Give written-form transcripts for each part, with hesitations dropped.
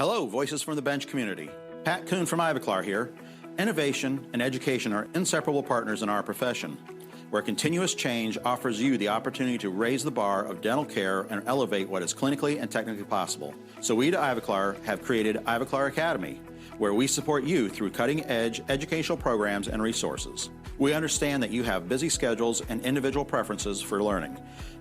Hello, Voices from the Bench community. Pat Kuhn from Ivoclar here. Innovation and education are inseparable partners in our profession, where continuous change offers you the opportunity to raise the bar of dental care and elevate what is clinically and technically possible. So we at Ivoclar have created Ivoclar Academy, where we support you through cutting-edge educational programs and resources. We understand that you have busy schedules and individual preferences for learning.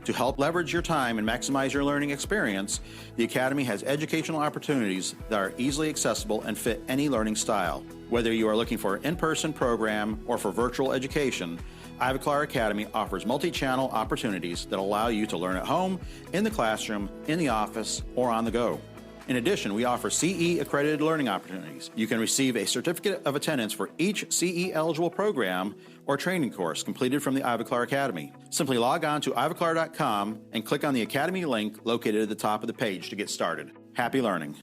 To help leverage your time and maximize your learning experience, the Academy has educational opportunities that are easily accessible and fit any learning style. Whether you are looking for an in-person program or for virtual education, Ivoclar Academy offers multi-channel opportunities that allow you to learn at home, in the classroom, in the office, or on the go. In addition, we offer CE-accredited learning opportunities. You can receive a certificate of attendance for each CE-eligible program or training course completed from the Ivoclar Academy. Simply log on to ivoclar.com and click on the Academy link located at the top of the page to get started. Happy learning.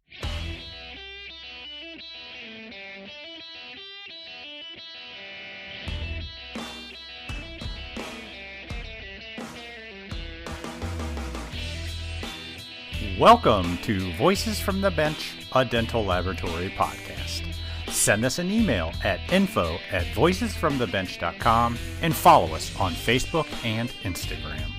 Welcome to Voices from the Bench, a dental laboratory podcast. Send us an email at info@voicesfromthebench.com and follow us on Facebook and Instagram.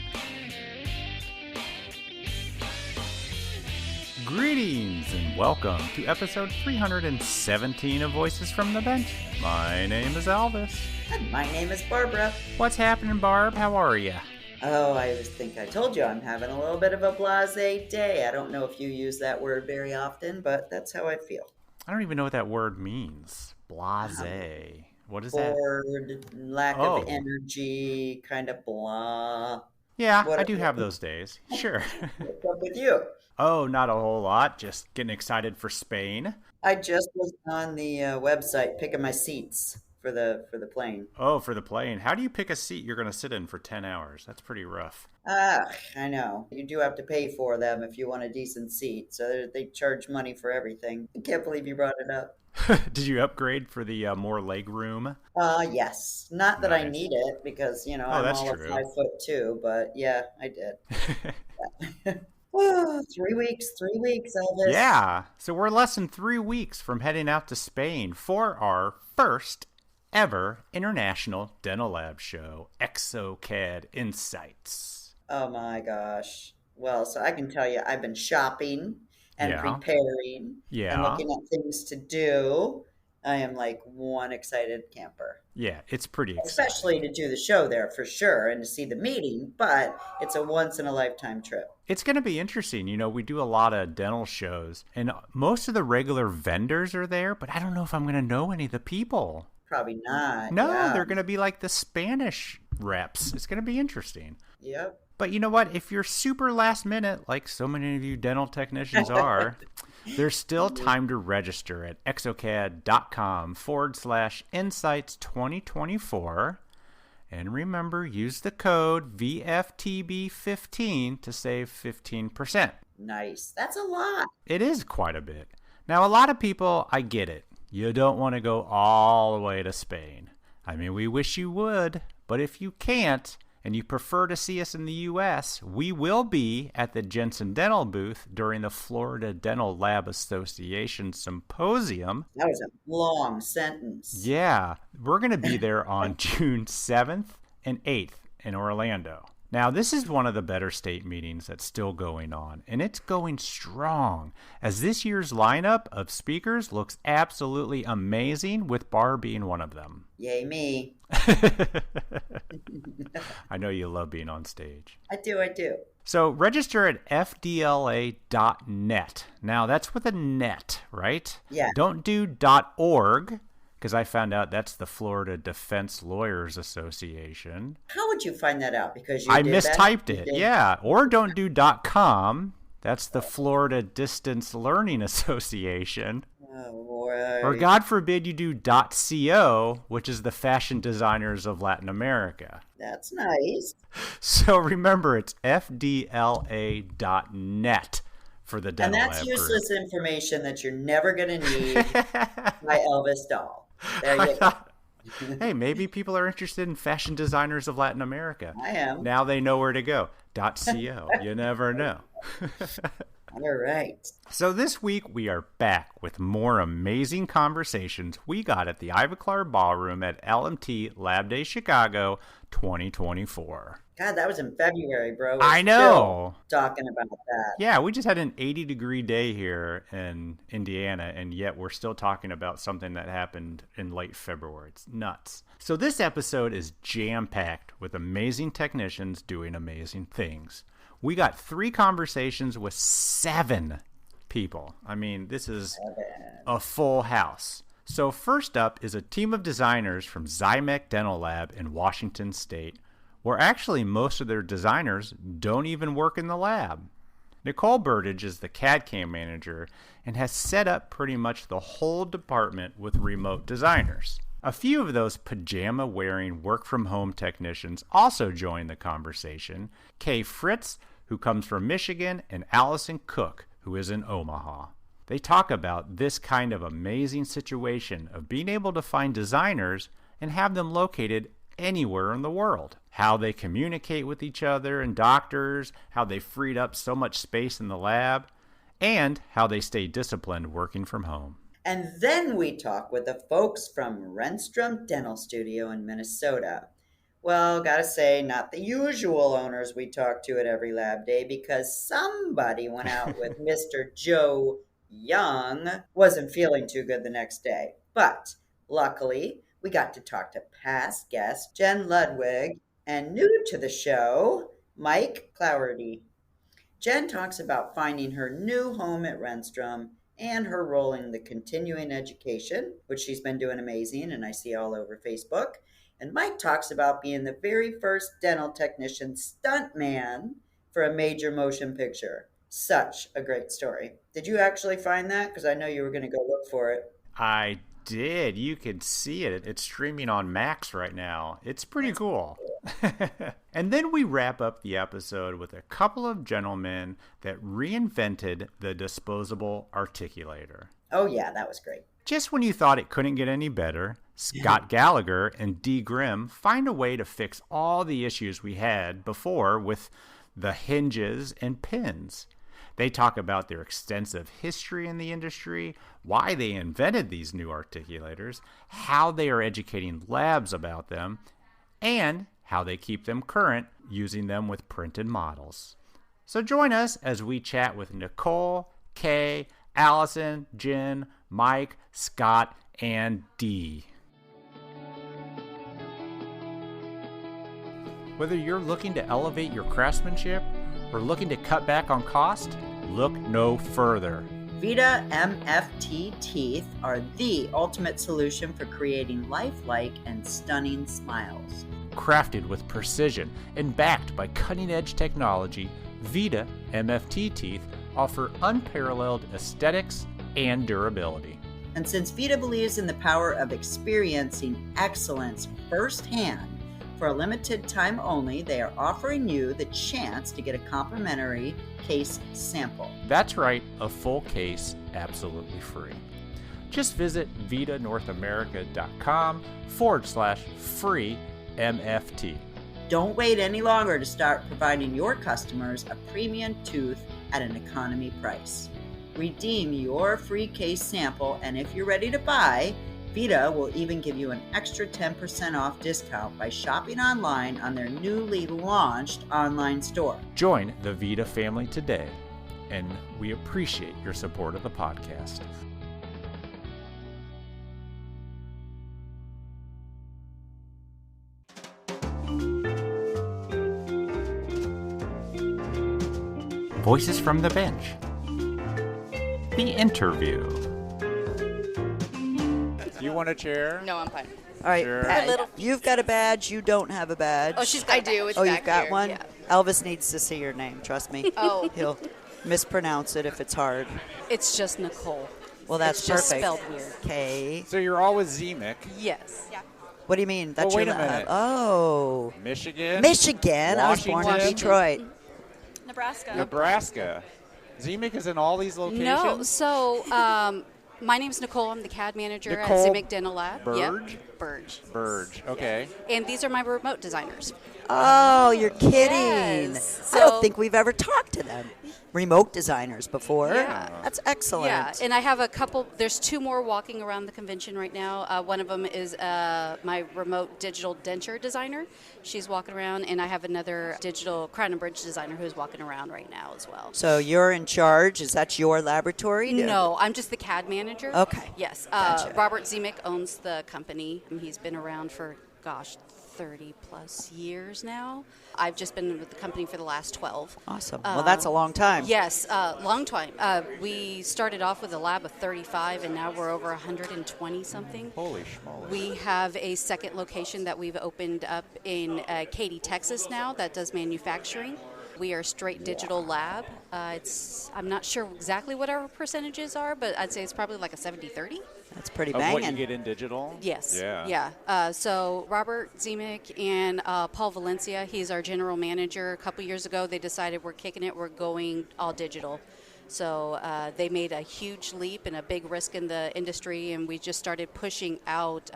Greetings and welcome to episode 317 of Voices from the Bench. My name is Elvis. And my name is Barbara. What's happening, Barb? How are you? Oh, I think I told you I'm having a little bit of a blasé day. I don't know if you use that word very often, but that's how I feel. I don't even know what that word means. Blasé. What is that? Bored, lack of energy, kind of blah. Yeah, I do have those days. Sure. What's up with you? Oh, not a whole lot. Just getting excited for Spain. I just was on the website picking my seats for the plane. Oh, for the plane. How do you pick a seat you're going to sit in for 10 hours? That's pretty rough. I know. You do have to pay for them if you want a decent seat. So they charge money for everything. I can't believe you brought it up. Did you upgrade for the more leg room? Yes. Not that I need it because, I'm all of 5'2", but yeah, I did. 3 weeks, Elvis. Yeah. So we're less than 3 weeks from heading out to Spain for our first ever International Dental Lab Show, ExoCAD Insights. Oh my gosh. Well, so I can tell you I've been shopping and preparing and looking at things to do. I am like one excited camper. Yeah, it's pretty exciting. Especially to do the show there for sure and to see the meeting, but it's a once-in-a-lifetime trip. It's going to be interesting. We do a lot of dental shows, and most of the regular vendors are there, but I don't know if I'm going to know any of the people. Probably not. No, they're going to be like the Spanish reps. It's going to be interesting. Yep. But you know what? If you're super last minute, like so many of you dental technicians are, there's still time to register at exocad.com/insights2024. And remember, use the code VFTB15 to save 15%. Nice. That's a lot. It is quite a bit. Now, a lot of people, I get it. You don't want to go all the way to Spain. I mean, we wish you would, but if you can't, and you prefer to see us in the U.S., we will be at the Jensen Dental booth during the Florida Dental Lab Association Symposium. That was a long sentence. Yeah, we're going to be there on June 7th and 8th in Orlando. Now, this is one of the better state meetings that's still going on, and it's going strong, as this year's lineup of speakers looks absolutely amazing, with Barb being one of them. Yay, me. I know you love being on stage. I do. So register at fdla.net. Now, that's with a net, right? Yeah. Don't do .org. Because I found out that's the Florida Defense Lawyers Association. How would you find that out? Because I mistyped it. Yeah. Or don't do .com. That's the Florida Distance Learning Association. Oh, boy. Or God forbid you do .co, which is the Fashion Designers of Latin America. That's nice. So remember, it's fdla.net for the dental lab. And that's useless information that you're never going to need by Elvis Doll. There you go. Hey, maybe people are interested in Fashion Designers of Latin America. I am. Now they know where to go. .co. You never know. All right. So this week we are back with more amazing conversations we got at the Ivoclar Ballroom at LMT Lab Day Chicago 2024. God, that was in February, bro. I know. Still talking about that. Yeah, we just had an 80-degree day here in Indiana, and yet we're still talking about something that happened in late February. It's nuts. So this episode is jam-packed with amazing technicians doing amazing things. We got 3 conversations with 7 people. I mean, this is a full house. So first up is a team of designers from Ziemek Dental Lab in Washington State, where actually most of their designers don't even work in the lab. Nichoel Burdge is the CAD/CAM manager and has set up pretty much the whole department with remote designers. A few of those pajama-wearing work-from-home technicians also joined the conversation. Kay Fritze, who comes from Michigan, and Allison Cook, who is in Omaha. They talk about this kind of amazing situation of being able to find designers and have them located anywhere in the world. How they communicate with each other and doctors, how they freed up so much space in the lab, and how they stay disciplined working from home. And then we talk with the folks from Renstrom Dental Studio in Minnesota. Well, gotta say, not the usual owners we talk to at every lab day, because somebody went out with Mr. Joe Young. Wasn't feeling too good the next day. But luckily, we got to talk to past guest Jen Ludwig and new to the show, Mike Claugherty. Jen talks about finding her new home at Renstrom and her role in the continuing education, which she's been doing amazing, and I see all over Facebook. And Mike talks about being the very first dental technician stuntman for a major motion picture. Such a great story. Did you actually find that? Because I know you were going to go look for it. I did. You can see it. It's streaming on Max right now. It's pretty cool. And then we wrap up the episode with a couple of gentlemen that reinvented the disposable articulator. Oh, yeah, that was great. Just when you thought it couldn't get any better, Scott Gallacher and D. Grimm find a way to fix all the issues we had before with the hinges and pins. They talk about their extensive history in the industry, why they invented these new articulators, how they are educating labs about them, and how they keep them current using them with printed models. So join us as we chat with Nichoel, Kay, Allison, Jen, Mike, Scott, and Dee. Whether you're looking to elevate your craftsmanship or looking to cut back on cost, look no further. Vita MFT teeth are the ultimate solution for creating lifelike and stunning smiles. Crafted with precision and backed by cutting-edge technology, Vita MFT teeth offer unparalleled aesthetics and durability. And since Vita believes in the power of experiencing excellence firsthand, for a limited time only, they are offering you the chance to get a complimentary case sample. That's right, a full case absolutely free. Just visit vitanorthamerica.com/free MFT. Don't wait any longer to start providing your customers a premium tooth at an economy price. Redeem your free case sample, and if you're ready to buy, Vita will even give you an extra 10% off discount by shopping online on their newly launched online store. Join the Vita family today, and we appreciate your support of the podcast. Voices from the Bench. The interview. You want a chair? No, I'm fine. All right, Sure. Pat, you've got a badge. You don't have a badge. Oh, she's got I do. It's Oh, back you've got here. one? Yeah. Elvis needs to see your name, trust me. Oh. He'll mispronounce it if it's hard. It's just Nichoel. Well, that's it's perfect. Just spelled weird. Okay. So you're all with Ziemek. Yes. Yeah. What do you mean? That's Well, wait your a minute. Oh. Michigan. Michigan. I was born in Washington. Detroit. Nebraska. Ziemek is in all these locations? No. So, my name's Nichoel. I'm the CAD manager Nichoel at Ziemek Dental Lab. Burdge? Yep. Burdge. Burdge. Okay. And these are my remote designers. Oh, you're kidding. Yes. I don't So- think we've ever talked to them. Remote designers before. Yeah. That's excellent. Yeah, and I have a couple. There's 2 more walking around the convention right now. One of them is my remote digital denture designer. She's walking around, and I have another digital crown and bridge designer who's walking around right now as well. So you're in charge. Is that your laboratory? No, I'm just the CAD manager. Okay. Yes. Gotcha. Robert Ziemek owns the company. He's been around for, 30 plus years now. I've just been with the company for the last 12. Awesome. Well, that's a long time. Yes, long time. We started off with a lab of 35, and now we're over 120 something. Holy schmoly. We have a second location that we've opened up in Katy, Texas now that does manufacturing. We are a straight digital lab. I'm not sure exactly what our percentages are, but I'd say it's probably like a 70-30. That's pretty Of what you banging. get in digital? Yes. Yeah. So Robert Ziemek and Paul Valencia, he's our general manager. A couple years ago, they decided we're kicking it. We're going all digital. So they made a huge leap and a big risk in the industry, and we just started pushing out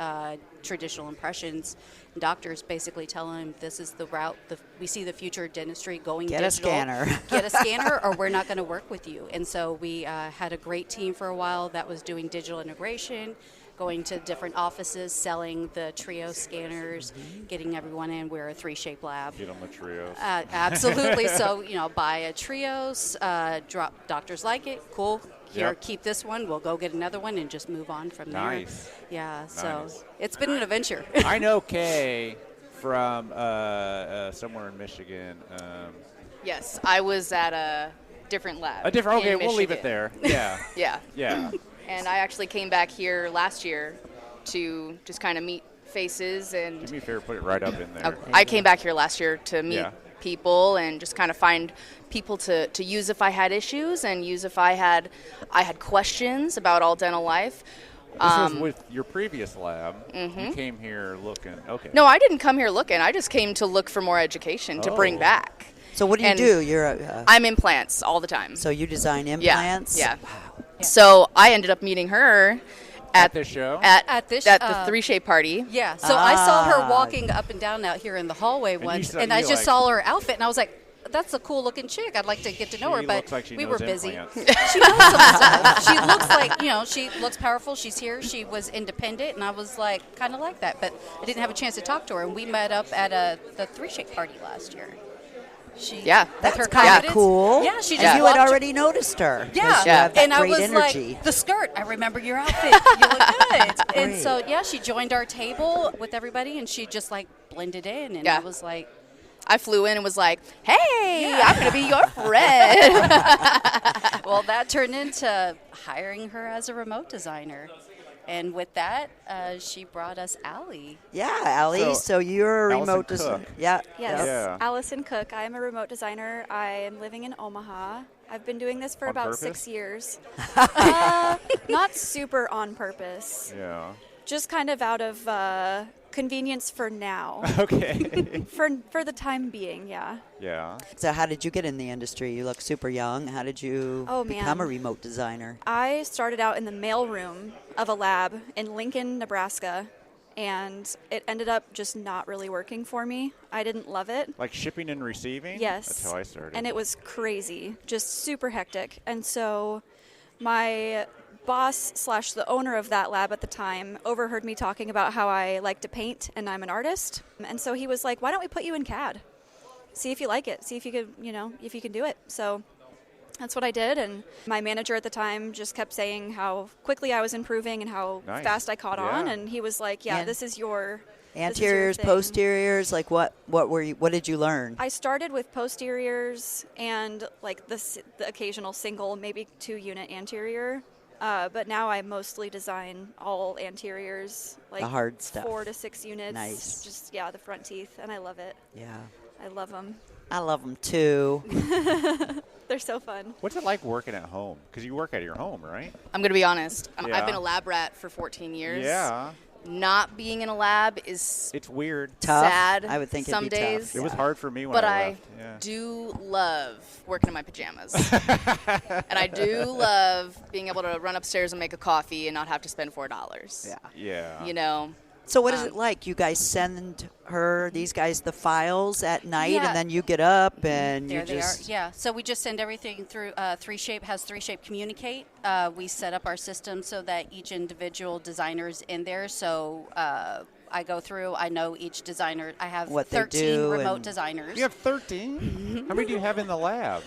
traditional impressions. Doctors basically tell them this is the route. We see the future of dentistry going Get a digital. scanner. Get a scanner, or we're not going to work with you. And so we had a great team for a while that was doing digital integration, going to different offices, selling the Trio scanners, getting everyone in. We're a 3-shape lab. Get them a Trios. Absolutely. So, buy a Trios, drop doctors like it, cool. Here, Yep. keep this one. We'll go get another one and just move on from there. Nice. Yeah, so Nice. it's been an adventure. I know Kay from somewhere in Michigan. Yes, I was at a different lab. A different. Okay, in we'll leave it Michigan. there. Yeah. Yeah. Yeah. And I actually came back here last year to just kind of meet faces and Do me a favor, put it right up in there. I came back here last year to meet Yeah. people and just kind of find people to use if I had issues and use if I had questions about all dental life. This was with your previous lab. You came here looking. Okay. No, I didn't come here looking. I just came to look for more education to bring Oh. back. So what do you And do? You're I'm implants all the time. so you design Yeah, implants? yeah. So I ended up meeting her At this show? At this, the 3-shape party. Yeah, so I saw her Ah. walking up and down out here in the hallway you once, saw- and I you just like- saw her outfit, and I was like, that's a cool looking chick. I'd like to get to know her, She but looks like she we knows were busy. implants. She knows some stuff. She looks like, she looks powerful. She's here. She was independent, and I was like, kind of like that, but I didn't have a chance to talk to her, and we met up at the 3-shape party last year. Yeah. with That's her kind of confidence. cool. Yeah, she and just you had walked- already noticed her. 'cause Yeah, you have that and I great was energy. like, the skirt. I remember your outfit. You look good. And Great. so, yeah, she joined our table with everybody, and she just like blended in, and Yeah. I was like, I flew in and was like, hey, I'm going to be your friend. well, that turned into hiring her as a remote designer. And with that, she brought us Allie. Yeah, Allie. So you're a Allison remote Cook. designer. Yeah. Yes, Yep. Yeah. Allison Cook. I am a remote designer. I am living in Omaha. I've been doing this for On about purpose? 6 years. Not super on purpose. Yeah. Just kind of out of convenience for now. Okay. for the time being, yeah. Yeah. So how did you get in the industry? You look super young. How did you Oh, become a man. remote designer? I started out in the mailroom of a lab in Lincoln, Nebraska, and it ended up just not really working for me. I didn't love it. Like shipping and receiving? Yes. That's how I started. And it was crazy, just super hectic. And so my boss / the owner of that lab at the time overheard me talking about how I like to paint and I'm an artist. And so he was like, why don't we put you in CAD? See if you like it. See if you could, if you can do it. So that's what I did. And my manager at the time just kept saying how quickly I was improving and how Nice. fast I caught on. Yeah. And he was like, yeah, And this is your Anteriors, thing. posteriors, like what did you learn? I started with posteriors and like the occasional single, maybe 2-unit anterior. But now I mostly design all anteriors, like The hard stuff. 4 to 6 units. Nice. Just the front teeth, and I love it. Yeah. I love them. I love them too. They're so fun. What's it like working at home? Because you work at your home, right? I'm going to be honest. Yeah. I've been a lab rat for 14 years. Yeah. Not being in a lab is It's weird. Tough. sad I would think some it'd be tough. days. It was hard for me when But I I left. Yeah. do love working in my pajamas. And I do love being able to run upstairs and make a coffee and not have to spend $4. Yeah. Yeah. You know, So what is it like? You guys send these guys the files at night, Yeah. and then you get up and There you they just... are. Yeah. So we just send everything through 3Shape has 3Shape Communicate. We set up our system so that each individual designer's in there. So I go through. I know each designer. I have What they 13 do remote and- designers. You have 13? How many do you have in the lab?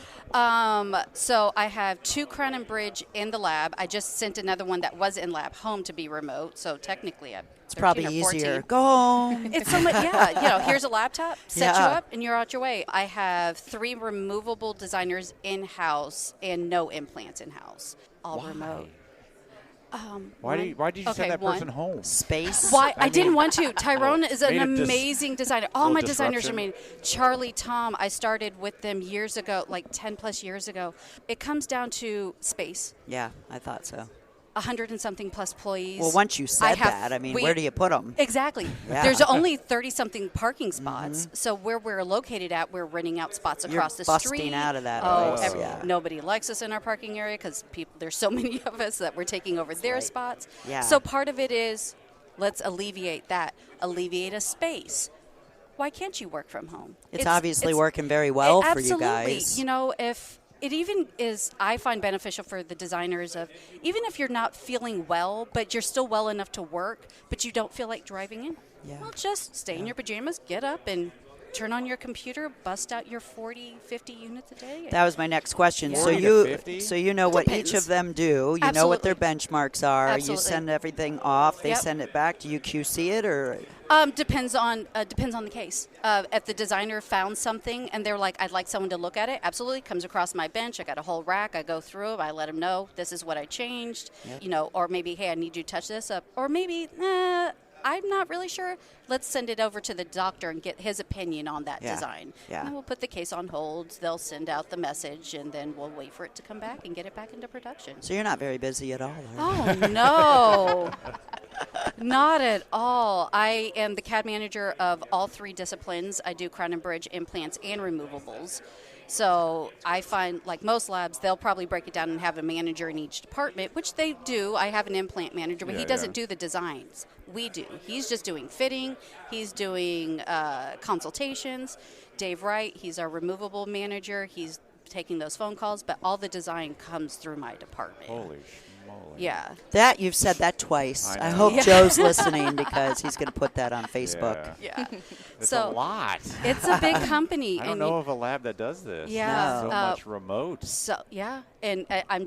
So I have 2 Crown and Bridge in the lab. I just sent another one that was in lab home to be remote. So technically, It's probably 13 or 14. easier. Go home. It's so much, yeah. Here's a laptop, set you Yeah. up, and you're out your way. I have 3 removable designers in-house and no implants in-house, all remote. Why did you send that person home? Space. Why? I didn't want to. Tyrone is an made a amazing designer. All little my designers are disruption. made. Charlie, Tom, I started with them years ago, like 10 plus years ago. It comes down to space. Yeah, I thought so. 100 and something plus employees. Well, once you said that, I mean, where do you put them? Exactly. Yeah. There's only 30-something parking spots. So where we're located at, we're renting out spots You're across the busting street. out of that Oh, place, yeah. nobody likes us in our parking area because there's so many of us that we're taking over their spots. Yeah. So part of it is let's alleviate that, alleviate a space. Why can't you work from home? It's obviously working very well for you guys. Absolutely. You know, if it even is, I find beneficial for the designers of, even if you're not feeling well, but you're still well enough to work, but you don't feel like driving in, well, just stay in your pajamas, get up and turn on your computer, bust out your 40, 50 units a day. That was my next question. Yeah. So 40 to you 50? so you know what each of them do. You know what their benchmarks are. You Absolutely. send everything off. They Yep. send it back. Do you QC it or? Depends on the case. If the designer found something and they're like, I'd like someone to look at it, absolutely, comes across my bench. I got a whole rack. I go through it. I let them know this is what I changed. You know, or maybe, hey, I need you to touch this up. Or maybe, I'm not really sure. Let's send it over to the doctor and get his opinion on that design. Yeah. And then we'll put the case on hold. They'll send out the message, and then we'll wait for it to come back and get it back into production. So you're not very busy at all. Are you? Oh, no. Not at all. I am the CAD manager of all 3 disciplines. I do crown and bridge, implants, and removables. So I find, like most labs, they'll probably break it down and have a manager in each department, which they do. I have an implant manager, but he doesn't do the designs. We do. He's just doing fitting. He's doing consultations. Dave Wright, he's our removable manager. He's taking those phone calls, but all the design comes through my department. Holy moly. Yeah. That you've said that twice. I I know. hope Yeah. Joe's listening because he's going to put that on Facebook. Yeah. Yeah. It's So a lot. it's a big company. I don't and know of a lab that does this. Yeah. So No. much remote. So yeah, and I'm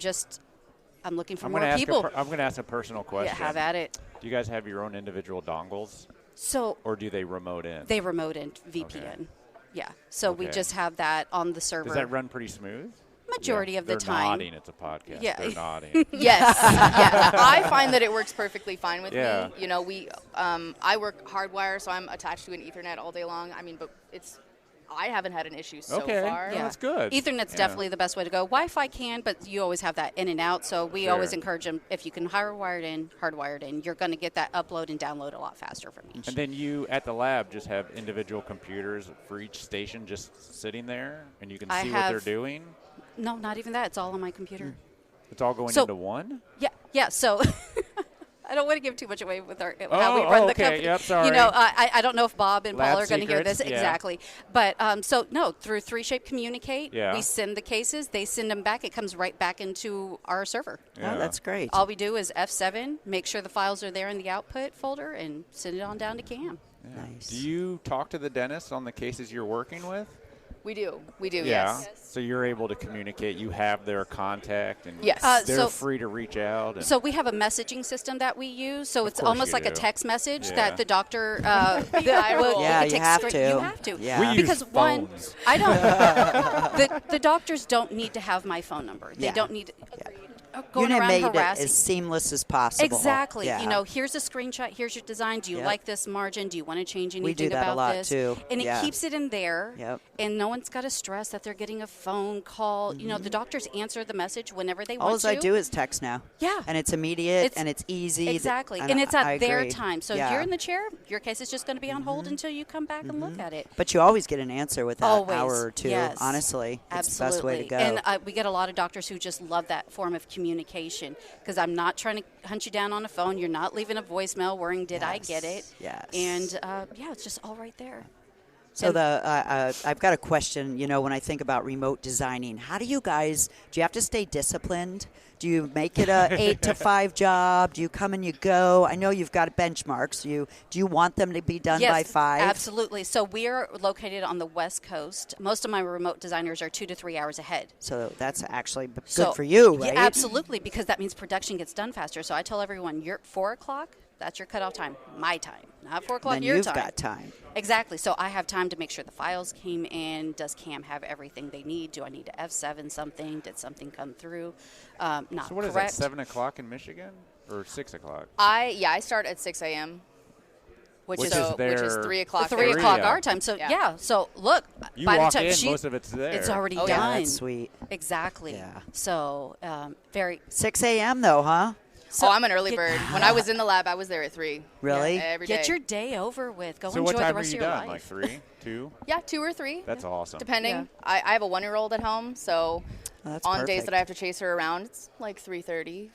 looking for I'm more gonna ask people. I'm going to ask a personal question. Yeah, have at it. Do you guys have your own individual dongles, So or do they remote in? they remote in VPN. Yeah. So we Okay. just have that on the server. Does that run pretty smooth? Majority of the They're time. nodding. It's a podcast. Yeah. They're nodding. Yes. Yeah. I find that it works perfectly fine with Yeah. me. You know, I work hardwire, so I'm attached to an Ethernet all day long. I mean, but I haven't had an issue so Okay. far. Yeah. that's good. Ethernet's Yeah. definitely the best way to go. Wi-Fi can, but you always have that in and out. So we always Sure. encourage them, if you can hardwire it in, you're going to get that upload and download a lot faster from each. And then you at the lab just have individual computers for each station just sitting there, and you can I see what they're have- doing. No, not even that. It's all on my computer. It's all going So- into one. Yeah. So I don't want to give too much away with how we run the okay. company. Yep, sorry. You know, I don't know if Bob and Lab Paul are going to hear this secrets, yeah. exactly, but so no, through 3Shape Communicate, Yeah. we send the cases, they send them back, it comes right back into our server. Yeah. Oh, that's great. All we do is F7, make sure the files are there in the output folder, and send it on down to CAM. Yeah. Nice. Do you talk to the dentist on the cases you're working with? We do, Yeah. yes. So you're able to communicate. You have their contact, and Yes. they're So- free to reach out. And So we have a messaging system that we use. So it's course almost you like a do. text message Yeah. that the doctor will Yeah, it you takes have screen- to. You have to. Yeah. We use because one, phones. I don't. the doctors don't need to have my phone number. They Yeah. don't need. Yeah. Going You around made it harassing. as seamless as possible. Exactly. Yeah. You know, here's a screenshot. Here's your design. Do you Yep. like this margin? Do you want to change anything We do that a about lot, this? too. And Yeah. it keeps it in there. Yep. And no one's got to stress that they're getting a phone call. You know, the doctors answer the message whenever they All want to. I do is text now. Yeah. And it's immediate It's- and it's easy. Exactly. And And it's I at their agree. time. So Yeah. you're in the chair, your case is just going to be on hold until you come back and look at it. But you always get an answer with that Always. hour or two. Yes. Honestly, it's Absolutely. the best way to go. And we get a lot of doctors who just love that form of communication. communication, because I'm not trying to hunt you down on the phone. You're not leaving a voicemail worrying, did I get it? Yes. And, it's just all right there. So I've got a question, when I think about remote designing, do you have to stay disciplined? Do you make it a 8 to 5 job? Do you come and you go? I know you've got benchmarks. Do you want them to be done by 5? Absolutely. So we are located on the West Coast. Most of my remote designers are 2 to 3 hours ahead. So that's actually good for you, right? Yeah, absolutely, because that means production gets done faster. So I tell everyone, you're 4 o'clock. That's your cutoff time, my time, not 4 o'clock then your you've time. got time. Exactly. So I have time to make sure the files came in. Does Cam have everything they need? Do I need to F7 something? Did something come through? Not So what correct. is that, 7 o'clock in Michigan or 6 o'clock? I start at 6 a.m. Which is 3 o'clock. 3 o'clock our time. So so look, You by walk the time in, most of it's there. it's already Oh, done. yeah. That's sweet. Exactly. Yeah. So very. 6 a.m. though, huh? So I'm an early bird. When I was in the lab, I was there at 3. Really? Yeah, every day. Get your day over with. Go So enjoy what time the rest are you of your done? life. Like 3, 2? Yeah, 2 or 3. That's awesome. Depending. Yeah. I have a 1-year-old at home, so Oh, that's on days perfect. that I have to chase her around, it's like 3:30.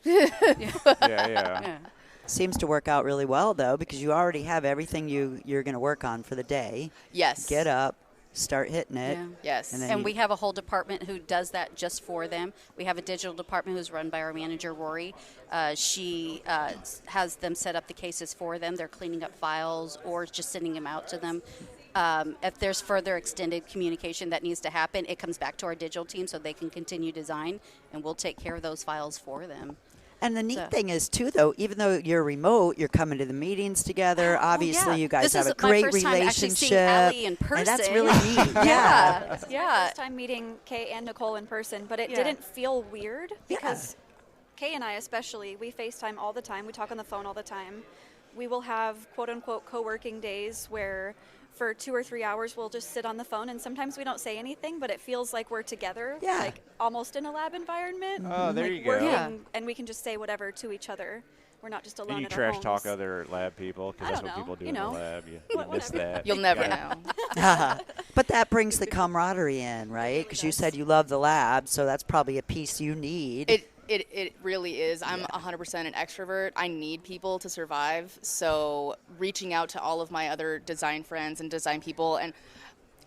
Yeah. Seems to work out really well, though, because you already have everything you're going to work on for the day. Yes. Get up, start hitting it. Yeah. Yes. And then And we have a whole department who does that just for them. We have a digital department who's run by our manager, Rory. She has them set up the cases for them. They're cleaning up files or just sending them out to them. If there's further extended communication that needs to happen, it comes back to our digital team so they can continue design, and we'll take care of those files for them. And the neat So- thing is, too, though, even though you're remote, you're coming to the meetings together. Obviously, yeah. you guys This have is a my great first time actually relationship. seeing Allie in And that's person. really neat. Yeah. It's my Yeah. first time meeting Kay and Nichoel in person, but it Yeah. didn't feel weird because Kay and I especially, we FaceTime all the time. We talk on the phone all the time. We will have quote-unquote co-working days where for 2 or 3 hours we'll just sit on the phone, and sometimes we don't say anything, but it feels like we're together, Yeah. like almost in a lab environment. Oh, there like you go. working, Yeah. And we can just say whatever to each other. We're not just alone And you in our trash homes. talk other lab people, because I that's don't what know, people do you in the know. lab. You miss Whatever. that. You'll never Yeah. know. But that brings the camaraderie in, right? Because you said you love the lab, so that's probably a piece you need. It really is. I'm 100% an extrovert. I need people to survive. So reaching out to all of my other design friends and design people, and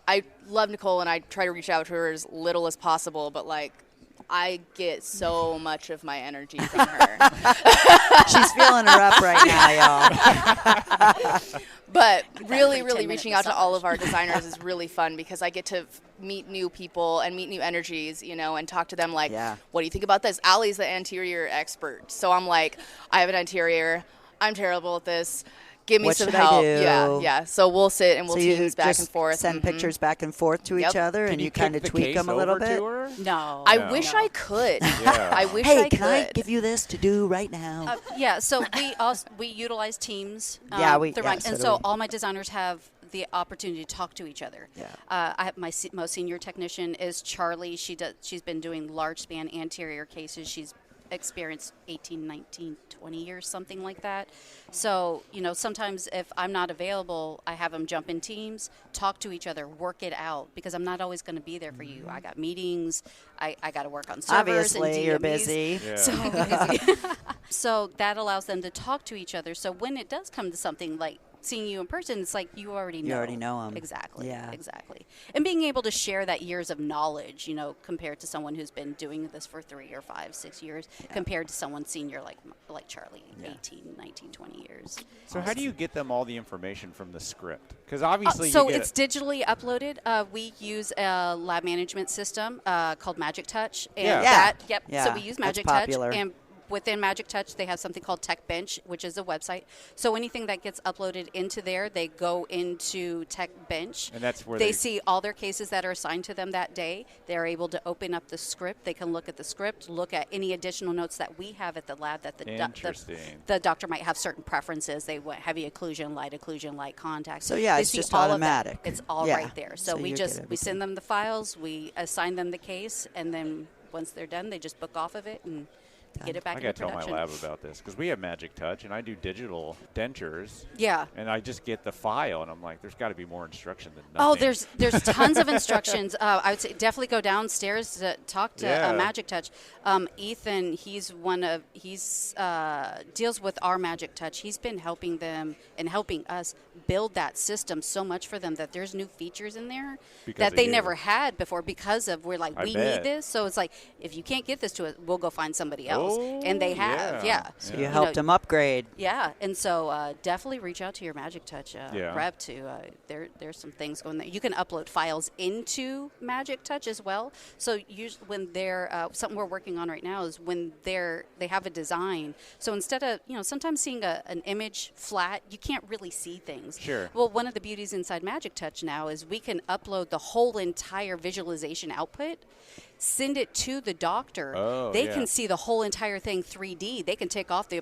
I love Nichoel, and I try to reach out to her as little as possible, but like I get so much of my energy from her. She's feeling her up right now, y'all. But really, 10 really minute reaching out to all massage. of our designers is really fun because I get to meet new people and meet new energies, and talk to them like, Yeah. what do you think about this? Allie's the anterior expert. So I'm like, I have an anterior. I'm terrible at this. Give me What some should I help. do? Yeah. So we'll sit and we'll So you teams back just and forth. send Mhm. pictures back and forth to Yep. each other, Can and you kick kind of the tweak case them a little over bit. to her? No. I No. wish I could. Yeah. I wish Hey, I can I could. give you this to do right now? Yeah, so we utilize Teams. Yeah, and so do so we. all my designers have the opportunity to talk to each other. Yeah. I have my most senior technician is Charlie. She's been doing large span anterior cases. She's experienced 18, 19, 20 years, something like that. So, sometimes if I'm not available, I have them jump in teams, talk to each other, work it out, because I'm not always going to be there for you. I got meetings. I got to work on servers. Obviously, and you're DMEs. busy. Yeah. So busy. So that allows them to talk to each other. So when it does come to something like seeing you in person, it's like you already know. You already know 'em. Exactly. Yeah. Exactly. And being able to share that years of knowledge, compared to someone who's been doing this for 3 or 5, 6 years, compared to someone senior like Charlie, 18, 19, 20 years. So how do you get them all the information from the script? Because obviously So you get it's digitally uploaded. We use a lab management system called Magic Touch. And Yeah. Yeah. So Yeah, we use that's Magic Touch. popular. And within Magic Touch, they have something called Tech Bench, which is a website. So anything that gets uploaded into there, they go into Tech Bench. And that's where they they- see all their cases that are assigned to them that day. They're able to open up the script. They can look at the script, look at any additional notes that we have at the lab that Interesting. the doctor might have certain preferences. They want heavy occlusion, light contact. So, yeah, They it's see just all of that. automatic. It's all Yeah. right there. So, So we you just get we send them the files, we assign them the case, and then once they're done, they just book off of it, and get it back I into got to tell my production. lab about this because we have Magic Touch, and I do digital dentures. Yeah. And I just get the file, and I'm like, there's got to be more instruction than nothing. Oh, there's tons of instructions. I would say definitely go downstairs to talk to Magic Touch. Ethan, he's deals with our Magic Touch. He's been helping them and helping us build that system so much for them that there's new features in there that they never had before because of we need this. So it's like, if you can't get this to us, we'll go find somebody else. Oh, and they have, So you helped them upgrade. Yeah, and so definitely reach out to your Magic Touch rep to there's some things going there. You can upload files into Magic Touch as well. So usually when they're something we're working on right now is when they have a design. So instead of sometimes seeing an image flat, you can't really see things. Sure. Well, one of the beauties inside Magic Touch now is we can upload the whole entire visualization output, send it to the doctor. They can see the whole entire thing 3D. They can take off the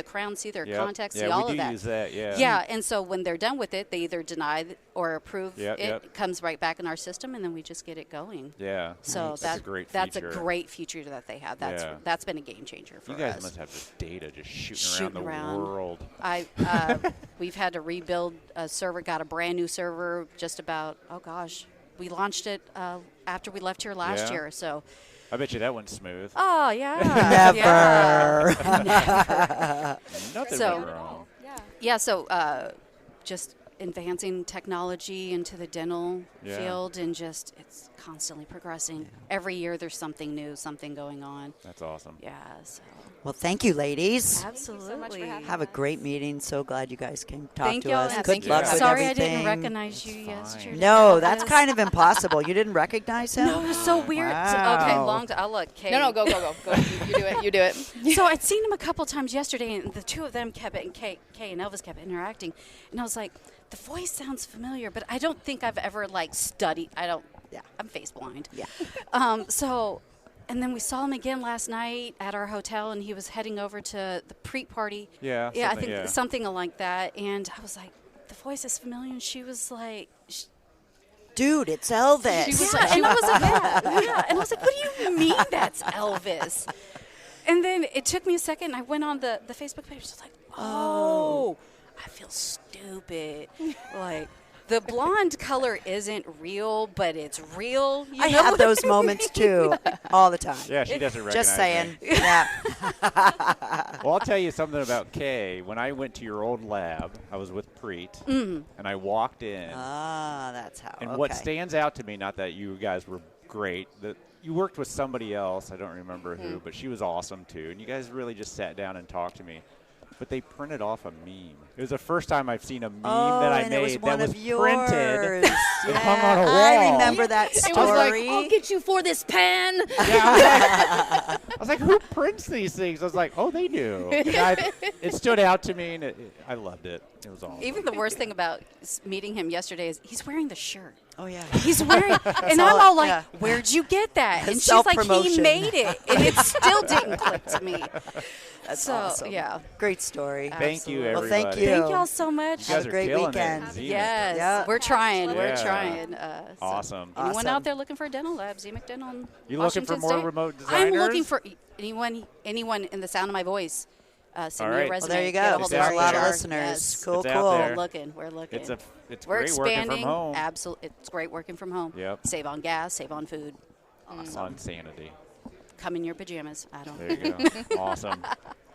crown, see their contacts, see all of that. Yeah, we do use that, Yeah, and so when they're done with it, they either deny or approve it. Yep. Comes right back in our system, and then we just get it going. Yeah. So that's a great feature. That's a great feature that they have. That's been a game changer for us. You guys must have this data just shooting around the world. We've had to rebuild a server, got a brand new server just about, we launched it after we left here last year. So I bet you that went smooth. Oh, yeah. Never. Nothing went wrong. Yeah, so just advancing technology into the dental field, and just it's constantly progressing. Every year there's something new, something going on. That's awesome. Yeah. So. Well, thank you, ladies. Absolutely. Thank you so much for having Have a us. great meeting. So glad you guys came talk Thank to you. us. And Good luck with Sorry everything. I didn't recognize you yesterday. No, that's kind of impossible. You didn't recognize him? No, it was so weird. Wow. Okay, I'll look. Kay. No, go. You do it. So I'd seen him a couple times yesterday, and the two of them Kay and Elvis kept interacting, and I was like, the voice sounds familiar, but I don't think I've ever studied. I'm face blind. Yeah. And then we saw him again last night at our hotel, and he was heading over to the pre-party. Yeah. I think something like that. And I was like, the voice is familiar, and she was like, dude, it's Elvis. She was and I was like, and I was like, what do you mean that's Elvis? And then it took me a second, and I went on the Facebook page, and I was like, I feel stupid. The blonde color isn't real, but it's real. I have those moments too, all the time. Yeah, she doesn't recognize Just saying. me. Yeah. Well, I'll tell you something about Kay. When I went to your old lab, I was with Preet, and I walked in. That's how. And what stands out to me, not that you guys were great, that you worked with somebody else, I don't remember who, but she was awesome too. And you guys really just sat down and talked to me. But they printed off a meme. It was the first time I've seen a meme that I made that was printed and hung on a wall. I remember that story. It was like, I'll get you for this pen. I was like, who prints these things? I was like, oh, they do. And it stood out to me, and I loved it. It was awesome. Even the worst thing about meeting him yesterday is he's wearing the shirt. Oh, yeah. He's wearing, and I'm all like, where'd you get that? And she's like, he made it, and it still didn't click to me. That's so, awesome. Yeah. Great story. Thank you, Well, everybody. thank you. Thank y'all so much. You guys Have a are great killing weekend. it. Ziemek. Yes. Yeah. We're trying. Yeah. We're trying. Awesome. Anyone Awesome. out there looking for a dental lab, Ziemek Dental in You looking for Washington more State? remote designers? I'm looking for anyone in the sound of my voice. Send All me a right. resume. Well, there you Get go. hold There's of a our lot of HR. listeners. Yes. Cool, It's out cool. there. We're looking. It's We're great working expanding. from home. Absolutely. It's great working from home. Yep. Save on gas, save on food. Awesome. On sanity. Come in your pajamas. I don't There you go. Awesome.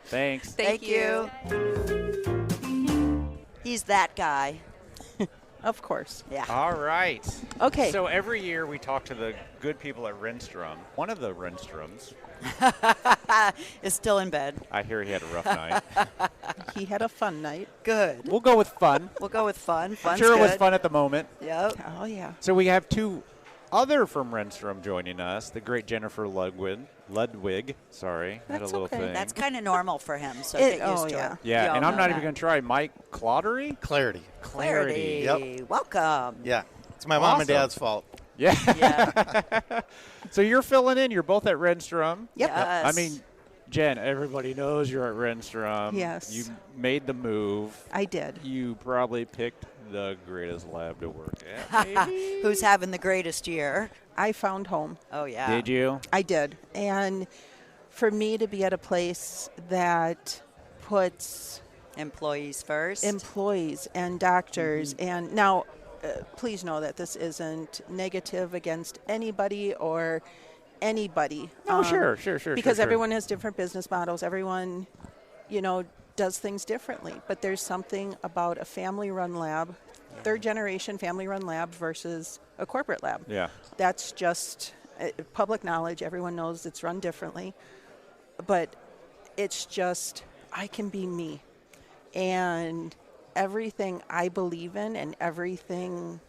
Thanks. Thank you. He's that guy. Of course. Yeah. All right. Okay. So every year we talk to the good people at Renstrom. One of the Renstroms, Is still in bed. I hear he had a rough night. He had a fun night. Good. We'll go with fun. We'll go with fun. I'm Fun's sure it was good. fun at the moment. Yep. Oh, yeah. So we have two other from Renstrom joining us, the great Jennifer Ludwig. Sorry, had a That's little okay. thing. That's kind of normal for him, so get used to yeah. it. yeah, We all and I'm know not that. even going to try. Mike Claugherty? Clarity. Clarity. Yep. Welcome. Yeah. It's my mom and Awesome. dad's fault. Yeah. Yeah. So you're filling in. You're both at Renstrom. Yep. Yes. I mean, Jen, everybody knoes you're at Renstrom. Yes. You made the move. I did. You probably picked the greatest lab to work at. Maybe? Who's having the greatest year? I found home. Oh, yeah. Did you? I did. And for me to be at a place that puts Employees first. employees and doctors, and now please know that this isn't negative against anybody or anybody. No, sure. Because everyone has different business models. Everyone, does things differently. But there's something about a family-run lab, third-generation family-run lab versus a corporate lab. Yeah. That's just public knowledge. Everyone knows it's run differently. But it's just, I can be me. And everything I believe in and everything.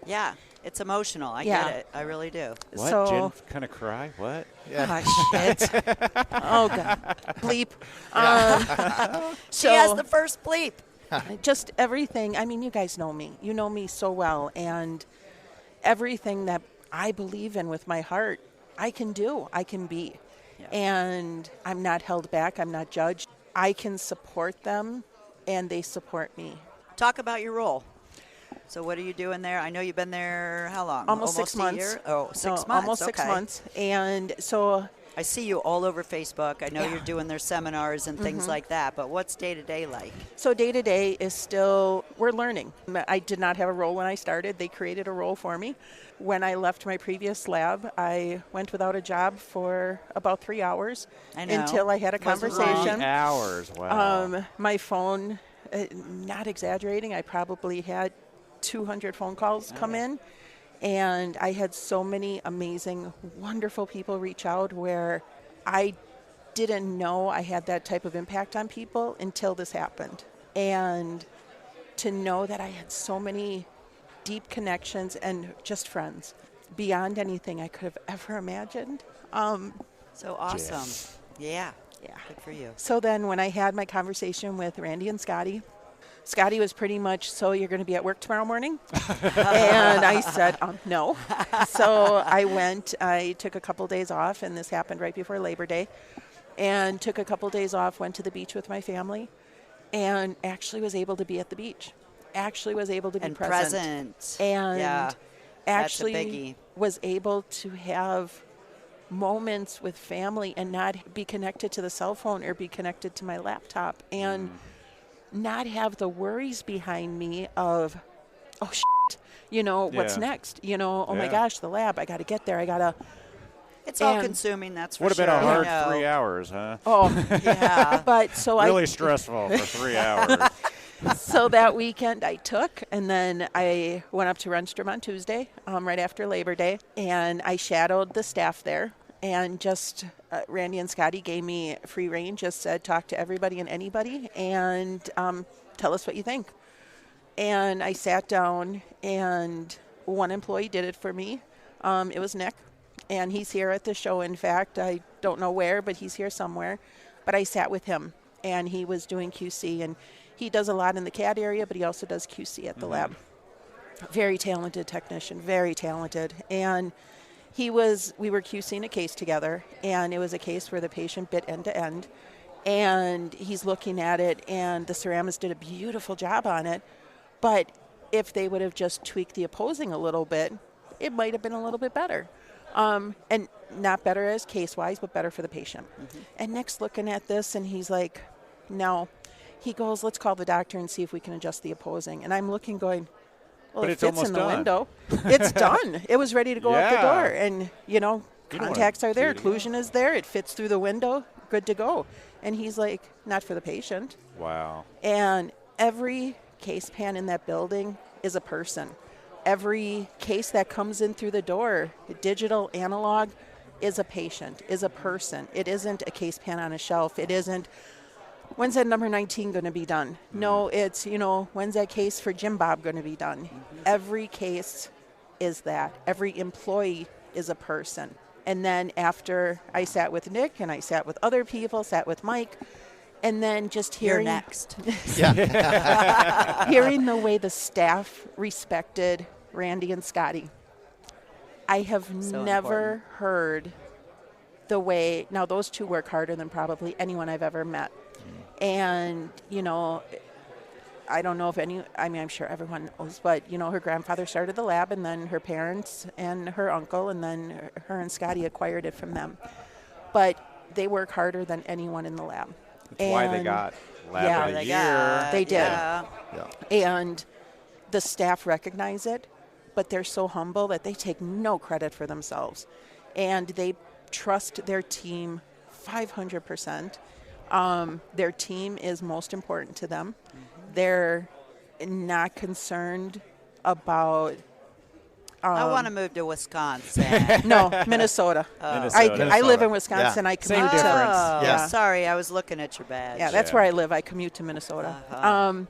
Yeah, it's emotional. I Yeah. get it. I really do. What? So, Jen kind of cry? What? oh, shit. Oh, God. Bleep. She has the first bleep. Just everything. I mean, you guys know me. You know me so well. And everything that I believe in with my heart, I can do. I can be. Yeah. And I'm not held back. I'm not judged. I can support them, and they support me. Talk about your role. So what are you doing there? I know you've been there how long? Almost 6 a months. year? Oh, 6 No, months. Almost 6 okay. months. And so I see you all over Facebook. I know Yeah. you're doing their seminars and things like that, but what's day-to-day like? So day-to-day is still, we're learning. I did not have a role when I started. They created a role for me. When I left my previous lab, I went without a job for about 3 hours I know. until I had a Wasn't conversation. 3 hours. Wow. My phone, not exaggerating, I probably had 200 phone calls come in. And I had so many amazing, wonderful people reach out where I didn't know I had that type of impact on people until this happened. And to know that I had so many deep connections and just friends beyond anything I could have ever imagined. So awesome. Yeah. Yeah. Good for you. So then when I had my conversation with Randy and Scotty was pretty much, so you're going to be at work tomorrow morning? And I said, no. So I took a couple days off, and this happened right before Labor Day, and took a couple days off, went to the beach with my family, and actually was able to be at the beach. Actually was able to be And present. present. And Yeah. actually That's a biggie. was able to have moments with family and not be connected to the cell phone or be connected to my laptop and not have the worries behind me of, oh, shit, what's Yeah. next? Oh, my Yeah. gosh, the lab, I got to get there. I got to. It's all And- consuming, that's for Would have sure. been a I hard know. 3 hours, huh? Oh, Yeah. but so Really stressful for 3 hours. So that weekend I took, and then I went up to Renstrom on Tuesday, right after Labor Day, and I shadowed the staff there. And just Randy and Scotty gave me free rein, just said, talk to everybody and anybody, and tell us what you think. And I sat down, and one employee did it for me. It was Nick, and he's here at the show. In fact, I don't know where, but he's here somewhere. But I sat with him, and he was doing QC, and he does a lot in the CAD area, but he also does QC at the lab. Very talented technician, very talented. And we were QCing a case together, and it was a case where the patient bit end to end, and he's looking at it, and the ceramist did a beautiful job on it, but if they would have just tweaked the opposing a little bit, it might have been a little bit better. And not better as case-wise, but better for the patient. And Nick's looking at this, and he's like, no. He goes, let's call the doctor and see if we can adjust the opposing. And I'm looking going, well, But it it's fits almost in the done. window. It's done. It was ready to go out the Yeah. door. And, don't contacts wanna are there. do it again. Occlusion is there. It fits through the window. Good to go. And he's like, not for the patient. Wow. And every case pan in that building is a person. Every case that comes in through the door, digital, analog, is a patient, is a person. It isn't a case pan on a shelf. It isn't, when's that number 19 going to be done? No, it's, when's that case for Jim Bob going to be done? Every case is that. Every employee is a person. And then after I sat with Nick and I sat with other people, sat with Mike, and then just You're hearing next. hearing the way the staff respected Randy and Scotty. I have So never important. heard the way, now those two work harder than probably anyone I've ever met. And, I don't know if I'm sure everyone knows, but, her grandfather started the lab, and then her parents and her uncle, and then her and Scotty acquired it from them. But they work harder than anyone in the lab. That's why they got Lab of the Year. They did. Yeah. And the staff recognize it, but they're so humble that they take no credit for themselves. And they trust their team 500%. Their team is most important to them. They're not concerned about... I want to move to Wisconsin. No, Minnesota. I live in Wisconsin. I commute Same to... difference. Yeah. Sorry, I was looking at your badge. Yeah, that's where I live. I commute to Minnesota. Wow.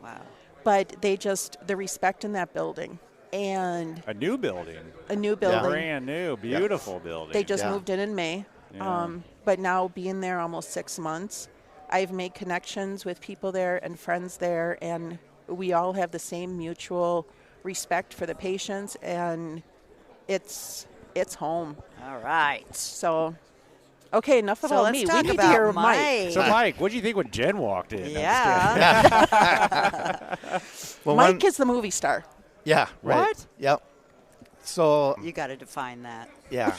But the respect in that building. And A new building. Brand new, beautiful building. They just moved in May. Yeah. But now being there almost 6 months, I've made connections with people there and friends there, and we all have the same mutual respect for the patients, and it's home. All right. So, okay, enough So about let's me. talk We need about to hear Mike. Mike. So, Mike, what do you think when Jen walked in? Yeah. Well, Mike is the movie star. Yeah. Right. What? Yep. So, You got to define that. yeah.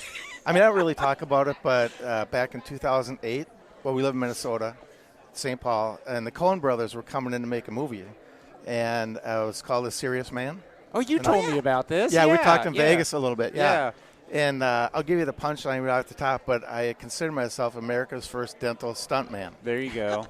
I mean, I don't really talk about it, but back in 2008, well, we live in Minnesota, St. Paul, and the Coen brothers were coming in to make a movie. And it was called A Serious Man. Oh, you told me about this. Yeah, we talked in Vegas a little bit. Yeah. And I'll give you the punchline right off the top, but I consider myself America's first dental stuntman. There you go.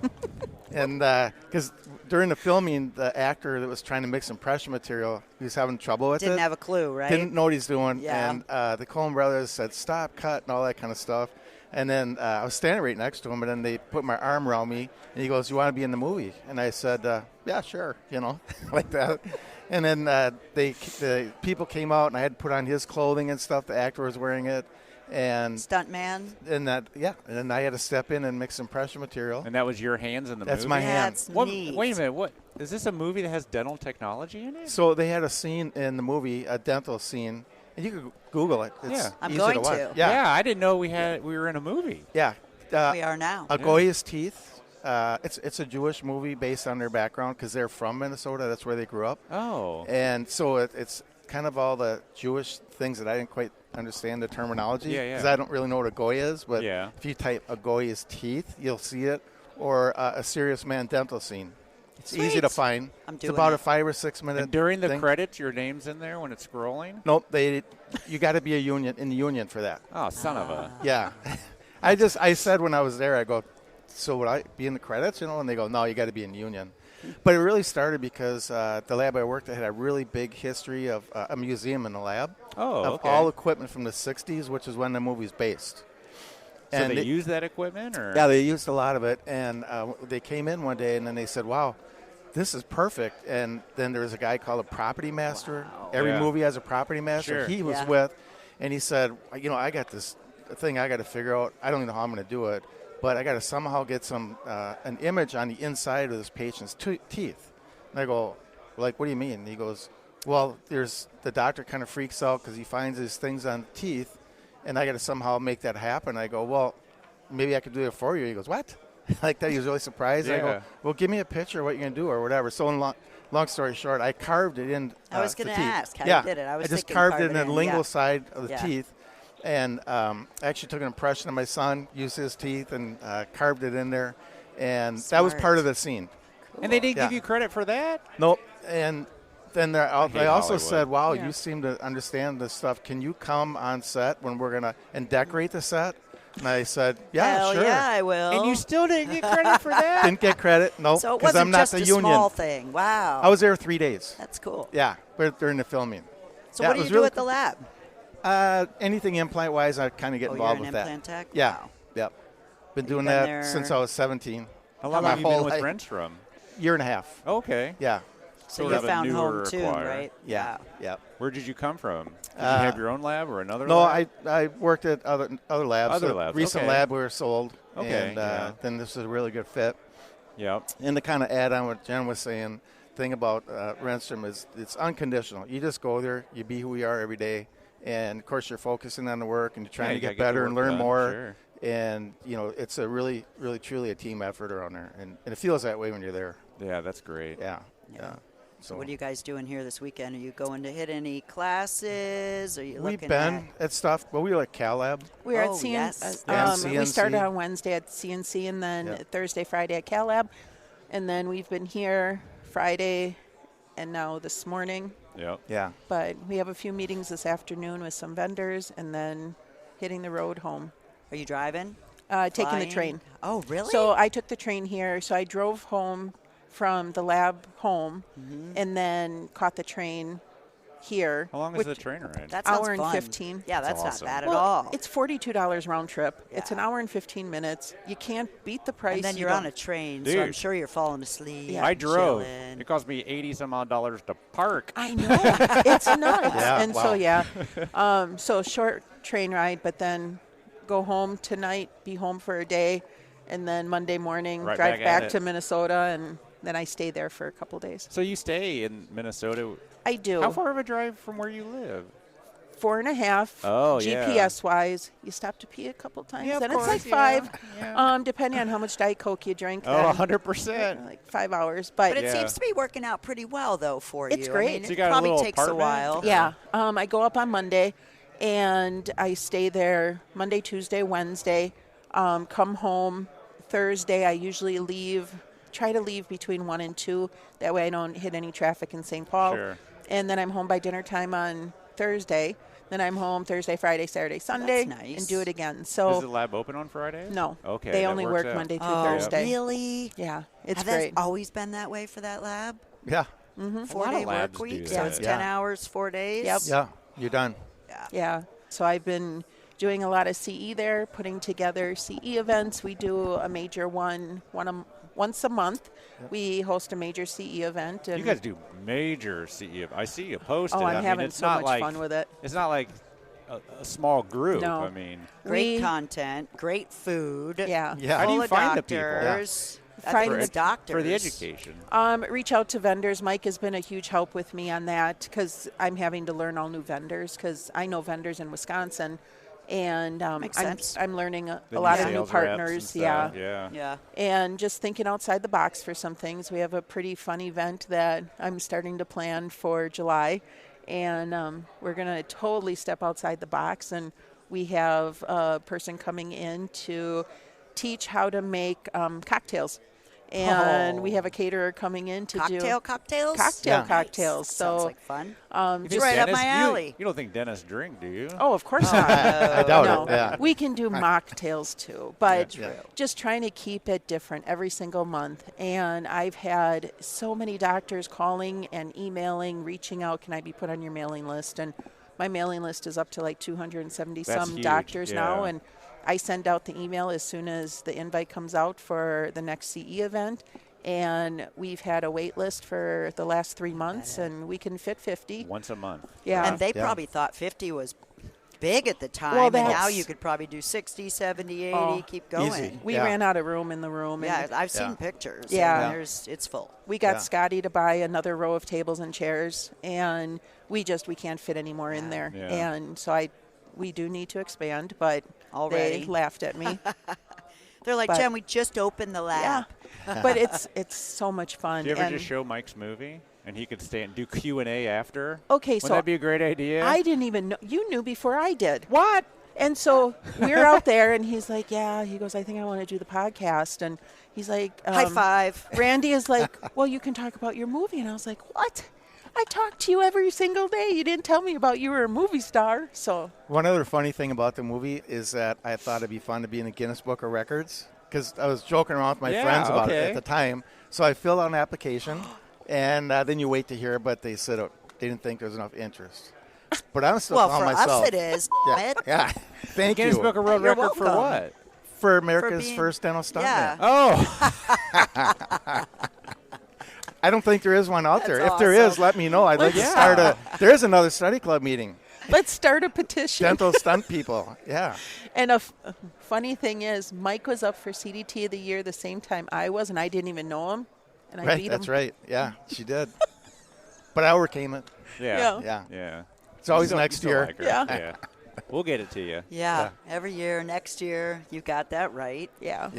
And because during the filming, the actor that was trying to mix impression material, he was having trouble with it. Didn't have a clue, right? Didn't know what he's doing. Yeah. And the Coen brothers said, stop, cut, and all that kind of stuff. And then I was standing right next to him, and then they put my arm around me, and he goes, you want to be in the movie? And I said, yeah, sure, like that. And then the people came out, and I had to put on his clothing and stuff. The actor was wearing it. And Stuntman. and then I had to step in and mix impression material. And that was your hands in the That's movie? my hand. That's What, neat. wait a minute. What is this a movie that has dental technology in it? So they had a scene in the movie, a dental scene, and you could Google it. It's Yeah. I'm easy going to watch. to. Yeah, I didn't know we were in a movie. yeah. We are now. Agoya's Teeth. It's a Jewish movie based on their background because they're from Minnesota. That's where they grew up. Oh. And so it's kind of all the Jewish things that I didn't quite understand the terminology. Yeah, yeah. Because I don't really know what a Goya is. But Yeah. if you type Agoya's Teeth, you'll see it. Or a Serious Man dental scene. It's easy to find. I'm It's doing about it. a 5 or 6 minute. And during the thing. credits, your name's in there when it's scrolling? Nope, you got to be in the union for that. Oh, son of a. Yeah. I said when I was there, I go, so would I be in the credits, And they go, no, you got to be in the union. But it really started because the lab I worked at had a really big history of a museum in the lab. Oh, of okay. all equipment from the 60s, which is when the movie's based. So And they use that equipment? Or? Yeah, they used a lot of it. And they came in one day, and then they said, wow, this is perfect. And then there was a guy called a property master. Every Yeah. movie has a property master. Sure. He was Yeah. with, and he said, I got this thing I got to figure out. I don't even know how I'm going to do it, but I got to somehow get an image on the inside of this patient's teeth. And I go, what do you mean? And he goes, well, the doctor kind of freaks out because he finds these things on teeth, and I got to somehow make that happen. I go, well, maybe I could do it for you. He goes, what? Like that. He was really surprised. Yeah. I go, well, give me a picture of what you're going to do or whatever. So long story short, I carved it in I was going the to teeth. ask how Yeah. you did it. I was just thinking carved it in in. the lingual Yeah. side of the Yeah. teeth. And I actually took an impression of my son, used his teeth, and carved it in there. And that was Smart. part of the scene. And they didn't Yeah. give you credit for that? Nope. And then they also Hollywood. said, wow, Yeah. you seem to understand this stuff. Can you come on set when we're going to and decorate the set? And I said, yeah, Hell sure. yeah, I will. And you still didn't get credit for that? Didn't get credit. Nope. so it Because wasn't I'm not just the a union. small thing. Wow. I was there 3 days. That's cool. Yeah, during the filming. So Yeah, what it do you was do really at the lab? Anything implant-wise, I kind of get Oh, involved you're an with that. implant tech? Yeah, Wow. yep. Been doing been that there- since I was 17. How long My have you been whole with life. Renstrom? Year and a half. Okay. Yeah, So Sort you of a found newer home too, acquire. right? yeah, yeah. Where did you come from? Did you have your own lab or another No, lab? I worked at other labs. Other The labs, recent okay. lab we were sold. Okay, And yeah. then this is a really good fit. Yep. And to kind of add on what Jen was saying, thing about Renstrom is it's unconditional. You just go there, you be who you are every day, and of course you're focusing on the work and you're trying Yeah, to you get gotta better the and work learn done, more. sure. And it's a really, really, truly a team effort around there, and it feels that way when you're there. Yeah, that's great. Yeah, yeah. So what are you guys doing here this weekend? Are you going to hit any classes? Are you We've looking been at stuff. Well, we were at Cal Lab. We were at yes. we started CNC. on Wednesday at CNC, and then Yeah. Thursday, Friday at Cal Lab, and then we've been here Friday, and now this morning. Yep. Yeah. But we have a few meetings this afternoon with some vendors, and then hitting the road home. Are you driving? Taking the Flying? train. Oh, really? So I took the train here. So I drove home from the lab home, and then caught the train here. How long is the train ride? that sounds hour and fun. 15. Yeah, that's awesome. not bad Well, at all. it's $42 round trip. It's an Yeah. hour and 15 minutes. You can't beat the price. and then You you're on don't- a train, so I'm Dude. sure you're falling asleep. Yeah. I drove. chilling. It cost me $80-some-odd to park. I know. It's nuts. Yeah, And wow. so, so short train ride, but then go home tonight, be home for a day, and then Monday morning Right drive back at back it. to Minnesota, and then I stay there for a couple days. So you stay in Minnesota. I do. How far of a drive from where you live? 4.5. Oh, yeah. GPS wise, you stop to pee a couple times. Yeah, of then it's course, like yeah. 5, Yeah. depending on how much Diet Coke you drink. Oh, then 100%. like 5 hours. But, But it Yeah. seems to be working out pretty well, though, for It's you. great. I mean, So you it got a probably little takes a apartment? while. yeah, I go up on Monday, and I stay there Monday, Tuesday, Wednesday. Come home Thursday. I usually try to leave between 1 and 2. That way I don't hit any traffic in St. Paul. Sure. And then I'm home by dinner time on Thursday. Then I'm home Thursday, Friday, Saturday, Sunday, nice. and do it again. Is So the lab open on Fridays? no, Okay. they that only works work out. Monday through Oh, Thursday. really? Yeah, it's Have great. that always been that way for that lab? Yeah. 4-day work labs do week? that. So it's Yeah. 10 hours, 4 days? Yep. Yeah. You're done. Yeah. So I've been doing a lot of CE there, putting together CE events. We do a major once a month. We host a major CE event. And You guys do major CE. I see you posted. Oh, I'm I mean, having it's so not much like, fun with it. It's not like a small group. No. I mean, Great We- content, great food. Yeah. Yeah. How do you full of find the people? doctors. I Find think it's doctors. for the education. Reach out to vendors. Mike has been a huge help with me on that because I'm having to learn all new vendors because I know vendors in Wisconsin, and Makes I'm, sense. I'm learning a The lot of new sales reps and partners. stuff. Yeah. Yeah. Yeah. And just thinking outside the box for some things. We have a pretty fun event that I'm starting to plan for July, and we're going to totally step outside the box. And we have a person coming in to teach how to make cocktails. And we have a caterer coming in to do Cocktails? cocktail Yeah. cocktails. Nice. So Sounds like fun. just right up my Dennis- alley. You don't think dentists drink, do you? Oh, of course not. I doubt no, it. Yeah. we can do mocktails too, but Yeah. just trying to keep it different every single month. And I've had so many doctors calling and emailing, reaching out, can I be put on your mailing list? And my mailing list is up to like 270 That's some huge, doctors now. yeah. And I send out the email as soon as the invite comes out for the next CE event. And we've had a wait list for the last 3 months, and we can fit 50. Once a month. Yeah. And they Yeah. probably thought 50 was big at the time. Well, and now that's- you could probably do 60, 70, 80, Oh, keep going. easy. We Yeah. ran out of room in the room. Yeah, And I've seen Yeah. pictures. Yeah. And it's full. we got Yeah. Scotty to buy another row of tables and chairs, and we can't fit any more in there. Yeah. And so we do need to expand, but Already. they laughed at me. They're like, But- Jen, we just opened the lab. But it's so much fun. Do you ever and just show Mike's movie and he could stay and do Q&A after? Okay, Wouldn't so that be a great idea? I didn't even know. You knew before I did. What? And so we're out there, and he's like, yeah. He goes, I think I want to do the podcast. And he's like, High five. Randy is like, well, you can talk about your movie. And I was like, what? I talk to you every single day. You didn't tell me about you were a movie star. So One other funny thing about the movie is that I thought it'd be fun to be in the Guinness Book of Records because I was joking around with my Yeah, friends about it okay. at the time. So I filled out an application, and then you wait to hear, but they said they didn't think there was enough interest. But I'm still Well, calling for myself. us it is. Yeah. Yeah. Thank Guinness you. Book of World You're Record for welcome. what? For America's being- first dental stuntman. Yeah. Oh, I don't think there is one out there. That's If there is, awesome. let me know. I'd like to Yeah. start there is another study club meeting. let's start a petition. Dental stunt people. Yeah. And a funny thing is, Mike was up for CDT of the year the same time I was, and I didn't even know him. And I Right. beat That's him. right. Yeah, she did. But I overcame it. yeah. Yeah. Yeah. It's always You still- next you still year. like her. Yeah. We'll get it to you. Yeah, every year, next year, you got that right. Yeah.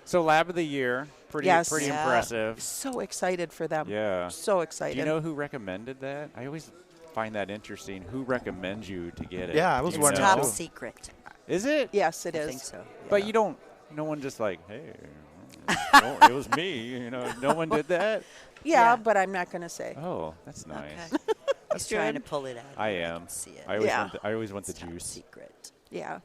So Lab of the Year, pretty Yes. pretty Yeah. impressive. So excited for them. Yeah. So excited. Do you know who recommended that? I always find that interesting. Who recommends you to get it? Yeah, I was Do you wondering know? Top secret. Is it? Yes, it I is. think so. But you don't. No one just like, hey, no, it was me. You know, no one did that. Yeah, but I'm not going to say. Oh, that's nice. Okay. He's trying to pull it out. I am. can see it. I always want the Top juice. secret. Yeah.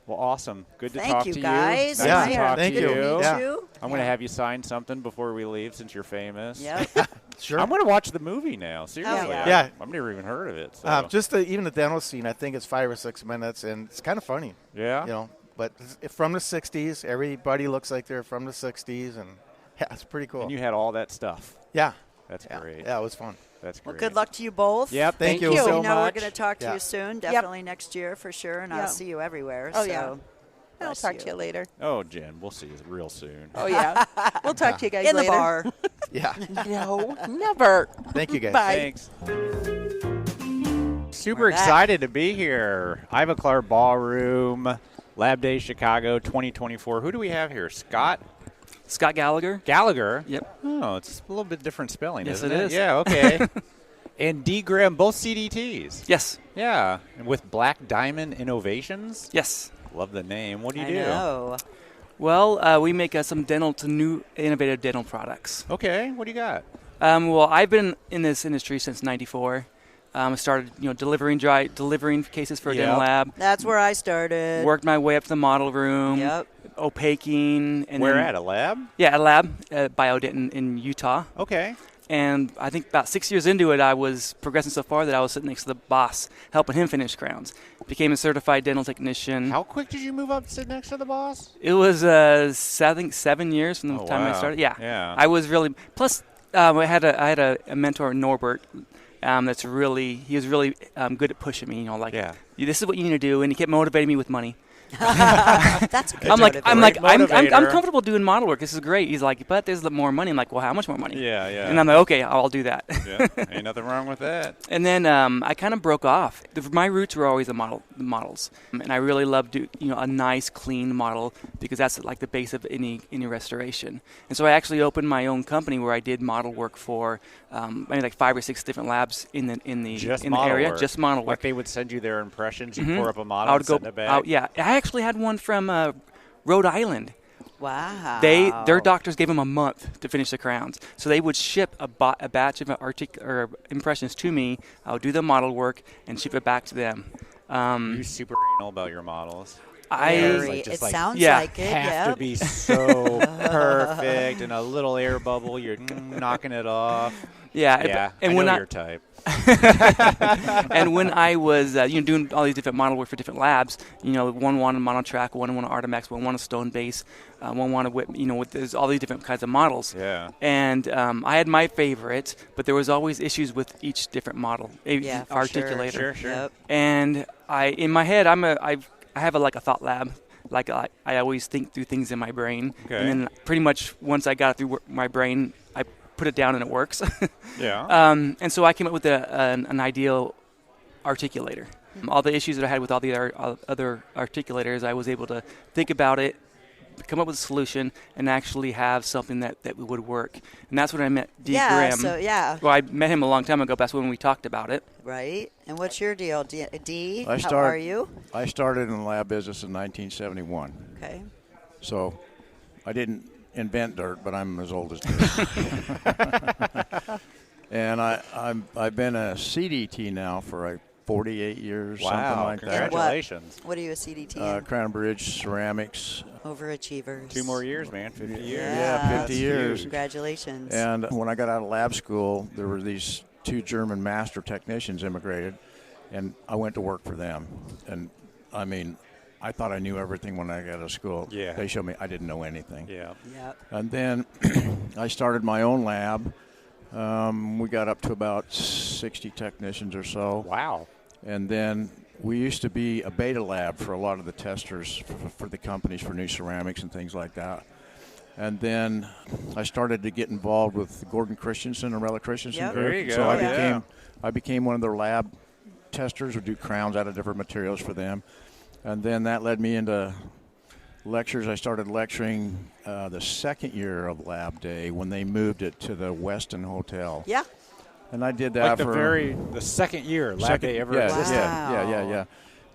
Well, awesome. Good to Thank talk you, to guys. you. Nice Yeah, to talk thank to you. you. Yeah. You? I'm going to have you sign something before we leave since you're famous. Yep. Sure. I'm going to watch the movie now. Seriously. yeah. Yeah. I've never even heard of it. So. Just even the dental scene, I think it's 5 or 6 minutes, and it's kind of funny. Yeah. You know, but it's from the 60s. Everybody looks like they're from the 60s, and yeah, it's pretty cool. And you had all that stuff. Yeah. That's Yeah. great. Yeah, it was fun. That's great. Well, good luck to you both. Yep. Thank you you. so We know much. we're going to talk to Yeah. you soon, definitely next year for sure, and I'll Yeah. see you everywhere. Oh, so yeah. I'll bless talk to you later. Oh, Jen, we'll see you real soon. Oh, yeah. We'll talk to you guys In the later. bar. Yeah. No, never. Thank you, guys. Bye. Thanks. Super We're back. excited to be here. Ivoclar Ballroom, Lab Day Chicago 2024. Who do we have here? Scott Scott Gallacher. Gallagher? Yep. Oh, it's a little bit different spelling, Yes, isn't it it? is. Yeah, okay. And D. Grimm, both CDTs. Yes. Yeah. And with Black Diamond Innovations. Yes. Love the name. What do you I do? know. Well, we make some new innovative dental products. Okay. What do you got? Well, I've been in this industry since '94. I started, delivering cases for a dental lab. That's where I started. Worked my way up to the model room. Yep. Opaquing. And Where then, at? A lab? Yeah, at a lab at BioDent in Utah. Okay. And I think about 6 years into it, I was progressing so far that I was sitting next to the boss, helping him finish crowns. Became a certified dental technician. How quick did you move up to sit next to the boss? It was, I think, 7 years from the time I wow. started. Yeah. Yeah. I was really. Plus, I had a mentor, Norbert. He was really good at pushing me. This is what you need to do, and he kept motivating me with money. That's a good I'm motivator. comfortable doing model work. This is great. He's like, but there's more money. I'm like, well, how much more money? Yeah, yeah. And I'm like, okay, I'll do that. Yeah, ain't nothing wrong with that. And then I kind of broke off. My roots were always the models, and I really loved a nice, clean model because that's like the base of any restoration. And so I actually opened my own company where I did model work for maybe like 5 or 6 different labs in the area, work. just model work. Like they would send you their impressions, you Mhm. pour up a model, I would and send it back. out. Yeah, I actually had one from Rhode Island. Wow. Their doctors gave them a month to finish the crowns, so they would ship a batch of impressions to me. I would do the model work and ship it back to them. You super anal about your models. It sounds yeah. like it. Have Yep. to be so perfect, and a little air bubble, you're knocking it off. Yeah, and I know know your type. And when I was doing all these different model work for different labs, one wanted monotrack, one wanted Artimax, one wanted stone base, one wanted with there's all these different kinds of models. Yeah. And I had my favorite, but there was always issues with each different model. Yeah, for articulator. Sure. Yep. And in my head, I have a thought lab. Like I always think through things in my brain, Okay. and then pretty much once I got it through my brain, I put it down and it works. Yeah. And so I came up with an ideal articulator. All the issues that I had with all the other articulators, I was able to think about it, come up with a solution, and actually have something that would work. And that's when I met D. Yeah, Grimm. so, yeah. Well, I met him a long time ago. That's when we talked about it. Right. And what's your deal, D? How are you? I started in the lab business in 1971. Okay. So I didn't invent dirt, but I'm as old as dirt. And I've been a CDT now for like 48 years, something like that. Congratulations. What are you a CDT in? Crown Bridge Ceramics. Overachievers. 2 more years, man. 50 years. Yeah, 50 years. Congratulations. And when I got out of lab school, there were these 2 German master technicians immigrated, and I went to work for them. And, I mean, I thought I knew everything when I got out of school. Yeah. They showed me I didn't know anything. Yeah. Yep. And then I started my own lab. We got up to about 60 technicians or so. Wow. And then we used to be a beta lab for a lot of the testers for the companies for new ceramics and things like that. And then I started to get involved with Gordon Christensen and Rella Christensen Yep. group. There you go. So I became one of their lab testers, would do crowns out of different materials for them. And then that led me into lectures. I started lecturing the second year of Lab Day when they moved it to the Westin Hotel. Yeah. And I did that like for the second year Lab Day ever existed. Yeah.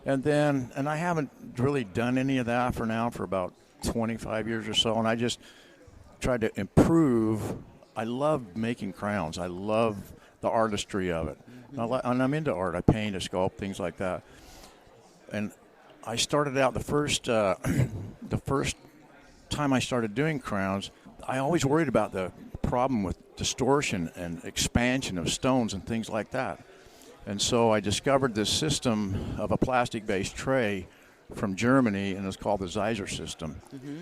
And I haven't really done any of that for about 25 years or so, and I just tried to improve. I love making crowns. I love the artistry of it. And I'm into art. I paint, I sculpt, things like that. And I started out the first time I started doing crowns, I always worried about the problem with distortion and expansion of stones and things like that. And so I discovered this system of a plastic-based tray from Germany, and it's called the Zeiser system.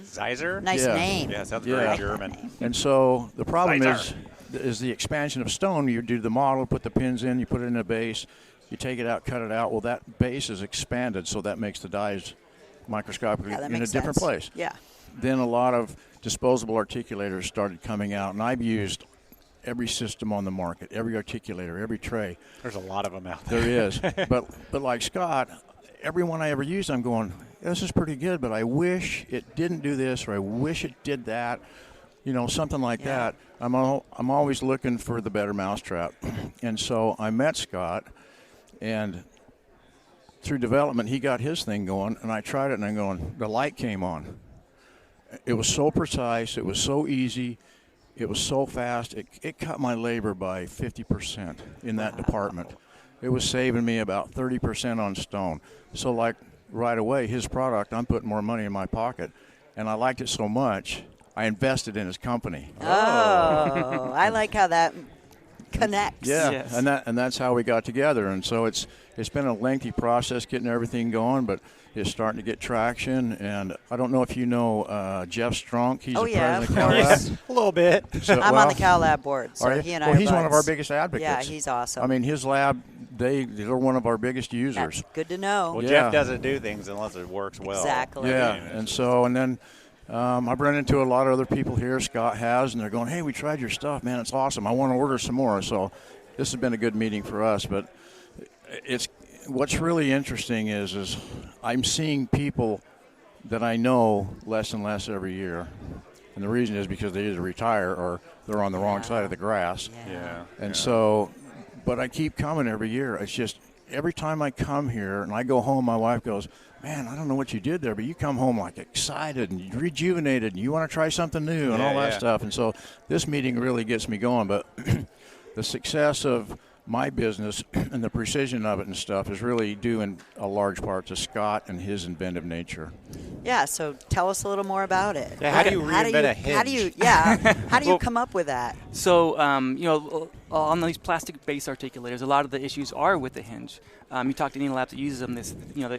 Zeiser? Nice name. Yeah, sounds very German. And so the problem is the expansion of stone. You do the model, put the pins in, you put it in a base, you take it out, cut it out. Well, that base is expanded, so that makes the dies microscopically in a different place. Yeah. Then a lot of disposable articulators started coming out, and I've used every system on the market, every articulator, every tray. There's a lot of them out there. There is. But like Scott, every one I ever used, I'm going, this is pretty good, but I wish it didn't do this, or I wish it did that, something like that. I'm always looking for the better mousetrap. And so I met Scott, and through development, he got his thing going, and I tried it, and I'm going, the light came on. It was so precise. It was so easy. It was so fast. It cut my labor by 50% in that department. It was saving me about 30% on stone. So, like, right away, his product, I'm putting more money in my pocket. And I liked it so much, I invested in his company. Oh, I like how that connects. Yeah, Yes. and that's how we got together. And so it's been a lengthy process getting everything going, but it's starting to get traction. And I don't know if you know Jeff Strunk. He's the president of Cal Lab. A little bit. So, I'm on the Cal Lab board, so are you? he and I Well, are he's one of buds. our biggest advocates. Yeah, he's awesome. I mean, his lab, they're one of our biggest users. That's good to know. Well, Yeah. Jeff doesn't do things unless it works well. Exactly. Yeah, I mean, and then I've run into a lot of other people here, Scott has, and they're going, hey, we tried your stuff, man, it's awesome. I want to order some more. So this has been a good meeting for us. But what's really interesting is I'm seeing people that I know less and less every year. And the reason is because they either retire or they're on the wrong side of the grass. Yeah. And so, but I keep coming every year. It's just every time I come here and I go home, my wife goes, man, I don't know what you did there, but you come home like excited and rejuvenated and you want to try something new and all that stuff. And so this meeting really gets me going. But the success of my business and the precision of it and stuff is really due in a large part to Scott and his inventive nature. Yeah, so tell us a little more about it. Yeah, how do you reinvent a hinge? How do you come up with that? So, on these plastic-based articulators, a lot of the issues are with the hinge. You talk to any lab that uses them.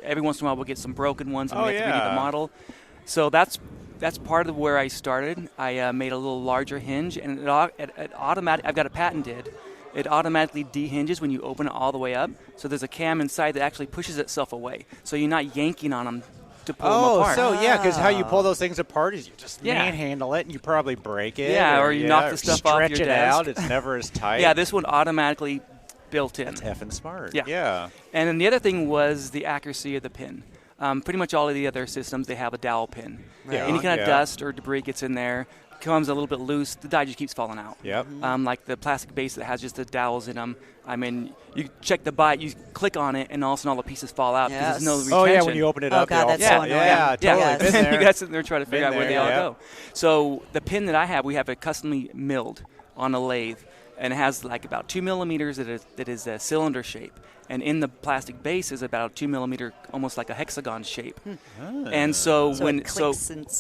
Every once in a while we'll get some broken ones and we have to redo the model. So that's part of where I started. I made a little larger hinge, and it automatic. I've got it patented. It automatically dehinges when you open it all the way up. So there's a cam inside that actually pushes itself away. So you're not yanking on them to pull them apart. Oh, so yeah, because how you pull those things apart is you just manhandle it and you probably break it. Yeah, or you knock the stuff off your stretch it desk. out. It's never as tight. Yeah, this one automatically built in. That's effing smart. Yeah. And then the other thing was the accuracy of the pin. Pretty much all of the other systems, they have a dowel pin. Yeah. Any kind of dust or debris gets in there, comes a little bit loose, the die just keeps falling out. Yep. Like the plastic base that has just the dowels in them. I mean, you check the bite, you click on it, and all of a sudden all the pieces fall out because there's no retention. Oh, yeah, when you open it up, God, they all that's fall. so annoying. Yeah, totally. Yes. Been there. You guys sitting there trying to figure out where they all yeah. go. So the pin that I have, we have it customly milled on a lathe, and it has like about 2 millimeters that is a cylinder shape. And in the plastic base is about 2 millimeter, almost like a hexagon shape. And so So when it clicks and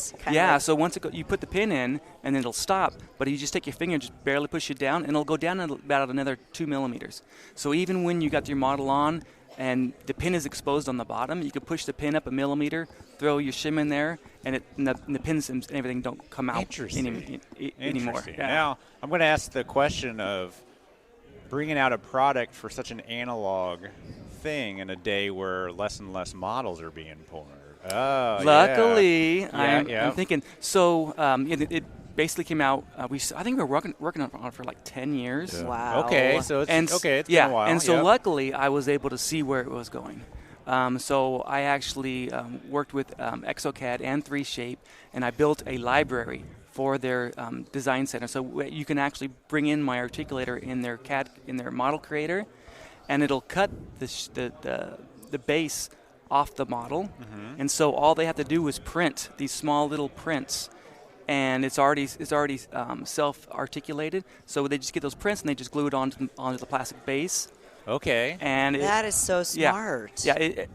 so once you put the pin in, and then it'll stop. But you just take your finger and just barely push it down, and it'll go down about another 2 millimeters. So even when you got your model on, and the pin is exposed on the bottom, you can push the pin up a millimeter, throw your shim in there, and the pins and everything don't come out anymore. Interesting. Yeah. Now, I'm going to ask the question of bringing out a product for such an analog thing in a day where less and less models are being poured. Oh, Luckily, yeah. I'm thinking. So it basically came out. I think we were working on it for like 10 years. Wow. Okay, so it's been a while. And so luckily, I was able to see where it was going. So I actually worked with ExoCAD and 3Shape, and I built a library for their design center. So you can actually bring in my articulator in their model creator, and it'll cut the base off the model. And so all they have to do is print these small little prints, and it's already self-articulated. So they just get those prints and they just glue it onto the plastic base. Okay. And that is so smart. Yeah.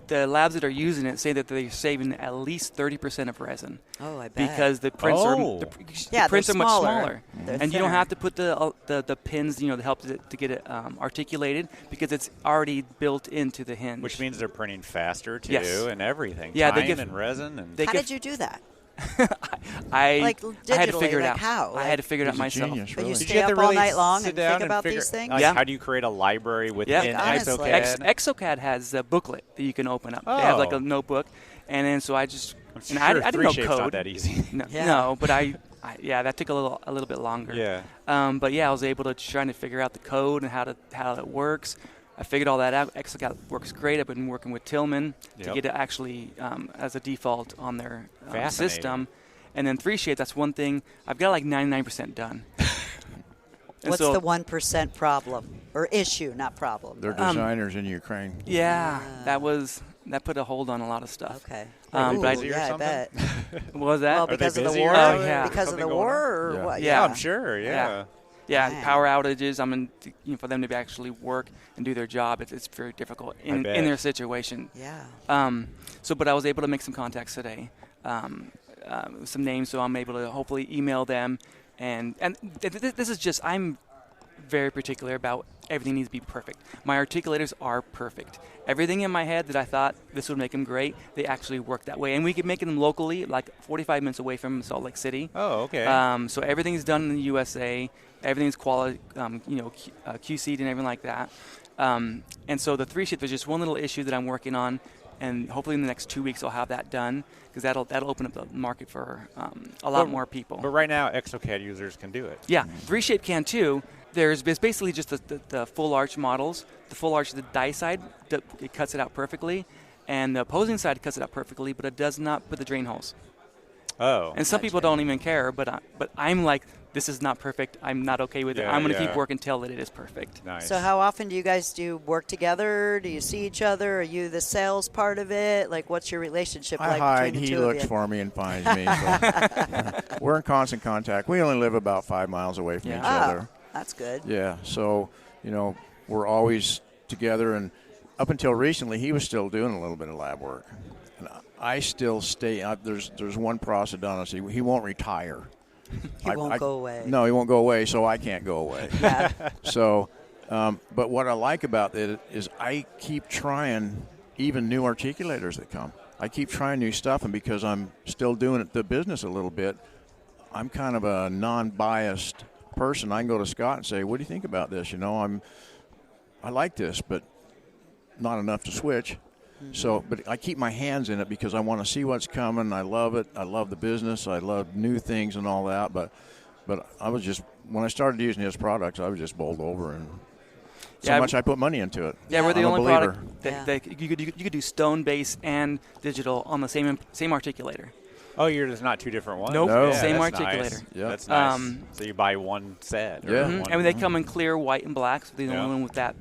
The labs that are using it say that they're saving at least 30% of resin. Oh, I bet. Because the prints are much smaller, and you don't have to put the pins, to help to get it articulated, because it's already built into the hinge. Which means they're printing faster too, Yes. and everything. Yeah, time and resin and. How did you do that? I had to digitally, figure it like out. how? I had to figure it out He's a myself. genius, But you really. stay up all night long and think about these things? Like, Yeah. how do you create a library within honestly. ExoCAD? ExoCAD has a booklet that you can open up. They have like a notebook, and then so I just I'm I sure didn't know 3Shape's code. not that easy. No, but I that took a little bit longer. Yeah. But yeah, I was able to try to figure out the code and how it works. I figured all that out. ExoCAD works great. I've been working with Tillman to get it actually as a default on their system. And then 3Shape, that's one thing. I've got like 99% done. What's the 1% problem or issue, not problem? They're designers in Ukraine. Yeah, that put a hold on a lot of stuff. Okay. But I bet. What was that? Well, because of the busy war. or yeah. Because of the war, or what? Yeah. I'm sure. Yeah. Yeah, power outages. For them to actually work and do their job, it's very difficult in their situation. Yeah. But I was able to make some contacts today, some names, so I'm able to hopefully email them. And this is just, I'm very particular about everything needs to be perfect. My articulators are perfect. Everything in my head that I thought this would make them great, they actually work that way. And we can make them locally, like 45 minutes away from Salt Lake City. Oh, okay. So everything's done in the USA. Everything's quality, QC'd and everything like that. And so the 3Shape, there's just one little issue that I'm working on, and hopefully in the next 2 weeks I'll have that done, because that'll open up the market for a lot more people. But right now, ExoCAD users can do it. Yeah, 3Shape can too. There's basically just the full arch models. The full arch, the die side, it cuts it out perfectly, and the opposing side cuts it out perfectly, but it does not put the drain holes. Oh. And some people don't even care, but I'm like, this is not perfect. I'm not okay with it. I'm going to keep working until it is perfect. Nice. So how often do you guys work together? Do you see each other? Are you the sales part of it? Like, what's your relationship like hide. between the He two looks of you? for me and finds me. So. We're in constant contact. We only live about 5 miles away from each other. That's good. Yeah. So, we're always together. And up until recently, he was still doing a little bit of lab work. And I still stay. There's one prosthodontist. He won't retire. He won't go away. No, he won't go away, so I can't go away. Yeah. So, but what I like about it is I keep trying even new articulators that come. I keep trying new stuff, and because I'm still doing the business a little bit, I'm kind of a non-biased person. I can go to Scott and say, "What do you think about this?" I like this, but not enough to switch. So, but I keep my hands in it because I want to see what's coming. I love it. I love the business. I love new things and all that. But I was just, when I started using his products, I was just bowled over, and so much I put money into it. Yeah, we're the I'm only a believer. product that you could do stone base and digital on the same articulator. Oh, you're just not two different ones? No. Yeah, Same that's articulator. Nice. Yep. That's nice. So you buy one set. Or And they come in clear, white, and black, so they're the only one with that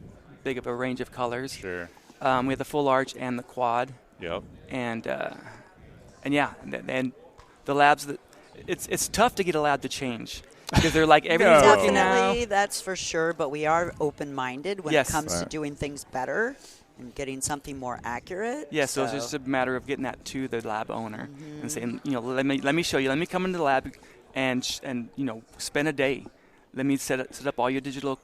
big of a range of colors. Sure. We have the full arch and the quad. Yep. And the labs, it's tough to get a lab to change, because they're like, everything's working now. Definitely, that's for sure. But we are open-minded when it comes to Right. doing things better and getting something more accurate. Yeah, so it's just a matter of getting that to the lab owner and saying, let me show you. Let me come into the lab and spend a day. Let me set up all your digital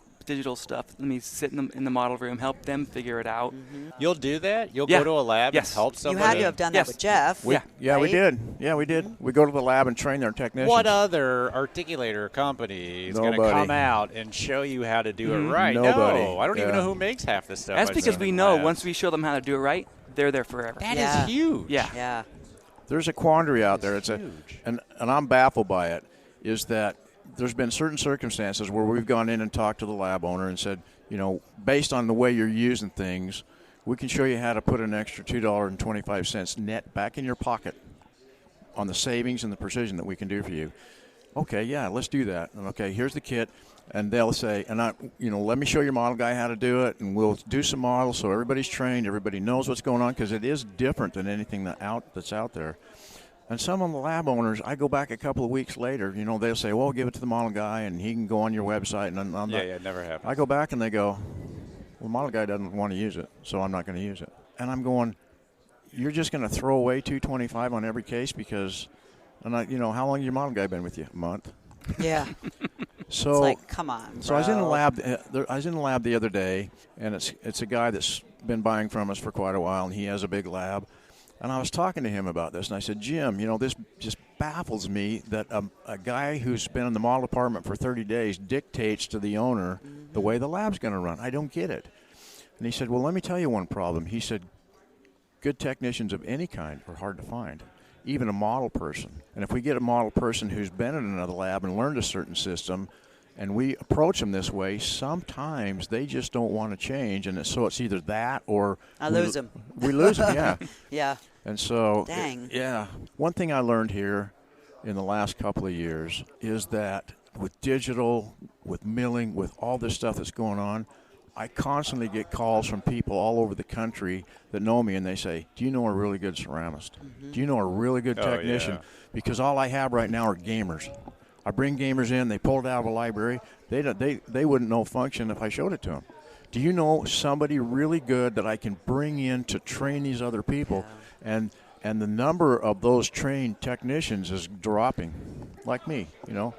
stuff. Let me sit in the model room, help them figure it out. You'll do that? You'll go to a lab and help You somebody? had to have done that with Jeff. We did. Yeah, we did. We go to the lab and train their technicians. What other articulator company is going to come out and show you how to do it right? Nobody. No, I don't even know who makes half this stuff. That's I because see we in know labs. once we show them how to do it right, they're there forever. That is huge. Yeah. There's a quandary out there. It's huge. And I'm baffled by it, is that there's been certain circumstances where we've gone in and talked to the lab owner and said, based on the way you're using things, We can show you how to put an extra $2.25 net back in your pocket on the savings and the precision that we can do for you. Okay, yeah, let's do that. And okay, here's the kit. And they'll say, let me show your model guy how to do it, and we'll do some models so everybody's trained, everybody knows what's going on, because it is different than anything that's out there. And some of the lab owners, I go back a couple of weeks later, they'll say, well, give it to the model guy, and he can go on your website. And it never happens. I go back, and they go, well, the model guy doesn't want to use it, so I'm not going to use it. And I'm going, you're just going to throw away $2.25 on every case because, how long has your model guy been with you? A month? Yeah. So it's like, come on, So bro. I was in the lab. I was in the lab the other day, and it's a guy that's been buying from us for quite a while, and he has a big lab. And I was talking to him about this, and I said, Jim, this just baffles me that a guy who's been in the model department for 30 days dictates to the owner the way the lab's going to run. I don't get it. And he said, well, let me tell you one problem. He said, good technicians of any kind are hard to find, even a model person. And if we get a model person who's been in another lab and learned a certain system, and we approach them this way, sometimes they just don't want to change, and so it's either that or I lose them. We lose them, yeah. Yeah. And so, dang. One thing I learned here in the last couple of years is that with digital, with milling, with all this stuff that's going on, I constantly get calls from people all over the country that know me, and they say, do you know a really good ceramist? Do you know a really good technician? Because all I have right now are gamers. I bring gamers in, they pull it out of a library. They wouldn't know function if I showed it to them. Do you know somebody really good that I can bring in to train these other people? And the number of those trained technicians is dropping, like me, I know,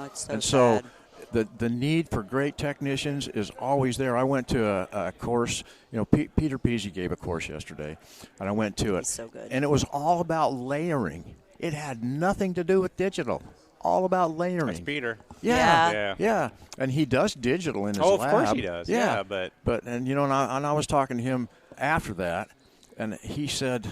it's so and sad. So the need for great technicians is always there. I went to a course, Peter Peasy gave a course yesterday, and I went to it. He's so good. And it was all about layering. It had nothing to do with digital. All about layering. That's Peter. Yeah. And he does digital in his lab. Oh, of course he does. Yeah, but and I was talking to him after that, and he said,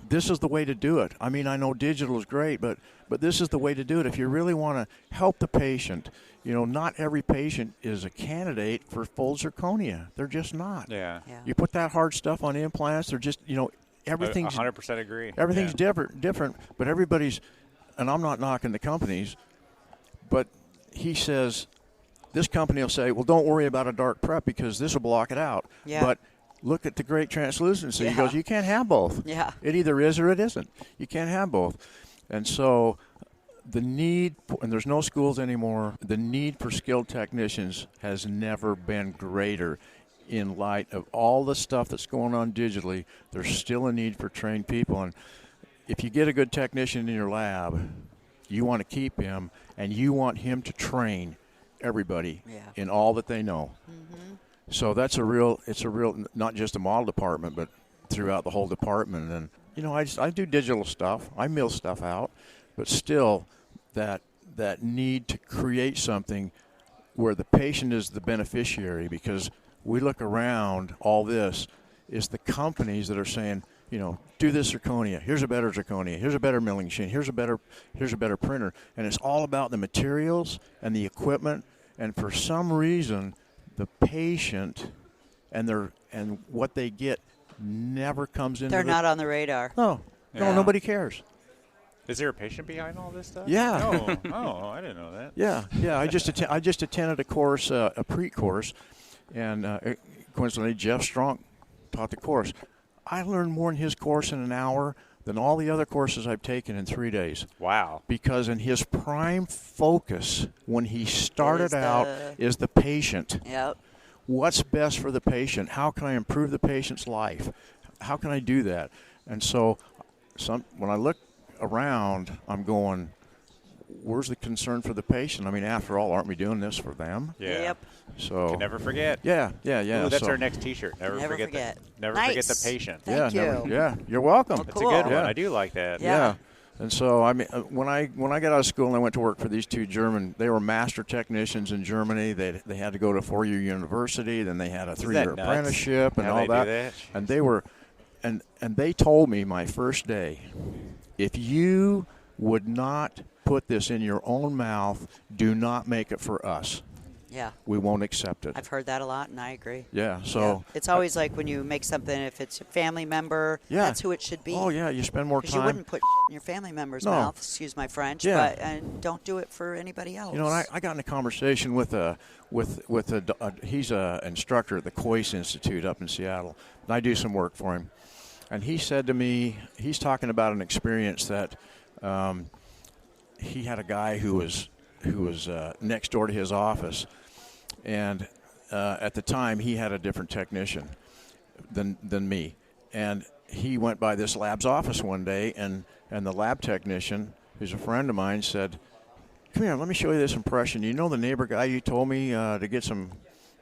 this is the way to do it. I mean, I know digital is great, but this is the way to do it. If you really want to help the patient, not every patient is a candidate for full zirconia. They're just not. Yeah. You put that hard stuff on implants, they're just, everything's 100% agree. Everything's different, but everybody's, and I'm not knocking the companies, but he says, this company will say, well, don't worry about a dark prep because this will block it out. Yeah. But look at the great translucency. He goes, you can't have both. Yeah. It either is or it isn't. You can't have both. And so the need, and there's no schools anymore, the need for skilled technicians has never been greater. In light of all the stuff that's going on digitally, there's still a need for trained people. And if you get a good technician in your lab, you want to keep him, and you want him to train everybody in all that they know. So it's a real, not just a model department, but throughout the whole department. And, I do digital stuff. I mill stuff out, but still that need to create something where the patient is the beneficiary, because we look around, all this is the companies that are saying, do this zirconia. Here's a better zirconia. Here's a better milling machine. Here's a better printer. And it's all about the materials and the equipment. And for some reason, the patient and what they get never comes into. They're not on the radar. No, nobody cares. Is there a patient behind all this stuff? Yeah. Oh, I didn't know that. Yeah. I just attended a course, a pre-course, and coincidentally, Jeff Strong taught the course. I learned more in his course in an hour than all the other courses I've taken in 3 days. Wow. Because in his prime focus when he started out is the patient. Yep. What's best for the patient? How can I improve the patient's life? How can I do that? And so when I look around, I'm going, where's the concern for the patient? I mean, after all, aren't we doing this for them? Yeah. Yep. So can never forget. Yeah. Ooh, that's our next T-shirt. Never forget. Never forget the patient. Thank you. You're welcome. That's a good one. I do like that. Yeah. And so I mean, when I got out of school and I went to work for these two they were master technicians in Germany. They had to go to a 4-year university. Then they had a 3-year apprenticeship and all that. And they were, and they told me my first day, if you would not put this in your own mouth, do not make it for us. Yeah. we won't accept it. I've heard that a lot, and I agree. Yeah, so it's always like when you make something, if it's a family member, that's who it should be. Oh yeah, you spend more time. Because you wouldn't put in your family member's mouth, excuse my French, but and don't do it for anybody else. You know, and I got in a conversation with he's an instructor at the Coyce Institute up in Seattle, and I do some work for him. And he said to me, he's talking about an experience that he had a guy who was next door to his office, and at the time he had a different technician than me, and he went by this lab's office one day, and the lab technician, who's a friend of mine, said, "Come here, let me show you this impression. You know the neighbor guy you told me to get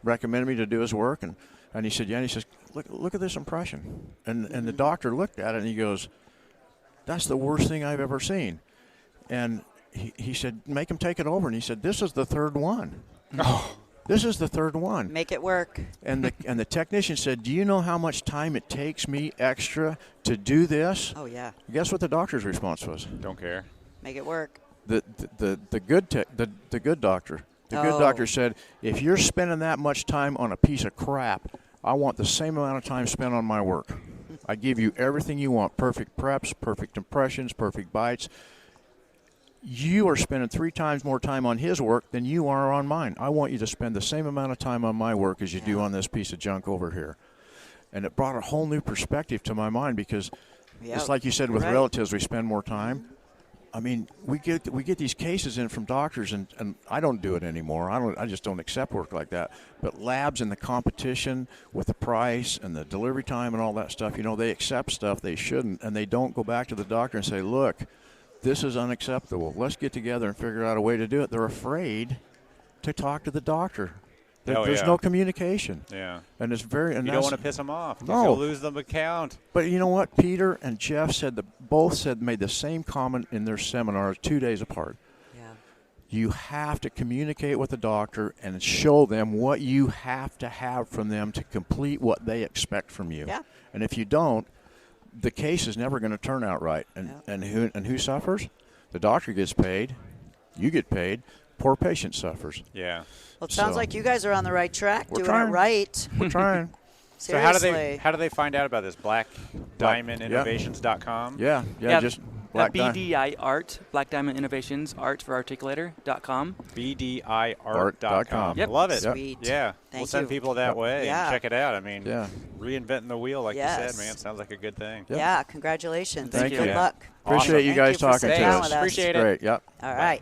recommended me to do his work?" And he said, "Yeah." And he says, "Look at this impression." And the doctor looked at it and he goes, "That's the worst thing I've ever seen." And he said, "Make him take it over." And he said, "This is the third one." Oh. This is the third one. Make it work. And the technician said, "Do you know how much time it takes me extra to do this?" Oh yeah. Guess what the doctor's response was? Don't care. Make it work. The good doctor. The good doctor said, "If you're spending that much time on a piece of crap, I want the same amount of time spent on my work. I give you everything you want, perfect preps, perfect impressions, perfect bites. You are spending 3 times more time on his work than you are on mine. I want you to spend the same amount of time on my work as you do on this piece of junk over here." And it brought a whole new perspective to my mind because it's like you said with relatives, we spend more time. I mean, we get these cases in from doctors, and I don't do it anymore. I just don't accept work like that. But labs and the competition with the price and the delivery time and all that stuff, they accept stuff they shouldn't, and they don't go back to the doctor and say, "Look, this is unacceptable. Let's get together and figure out a way to do it." They're afraid to talk to the doctor. There's no communication. Yeah. And it's very. And you don't want to piss them off. No. You'll lose them account. But you know what? Peter and Jeff made the same comment in their seminars 2 days apart. Yeah. You have to communicate with the doctor and show them what you have to have from them to complete what they expect from you. Yeah. And if you don't, the case is never going to turn out right. And who suffers? The doctor gets paid. You get paid. Poor patient suffers. Yeah. Well, it sounds like you guys are on the right track, doing trying. it right. We're trying. So how do they find out about this? BlackDiamondInnovations.com? Yeah, just Black BDI Art, Black Diamond Innovations, art for articulator.com. BDIArt.com. Yep. Love it. Sweet. Yeah. We'll send people that way and check it out. I mean, reinventing the wheel, like you said, man. Sounds like a good thing. Yep. Yeah, congratulations. Thank you. Good luck. Appreciate you guys talking to us. Appreciate it. Great, yep. All right.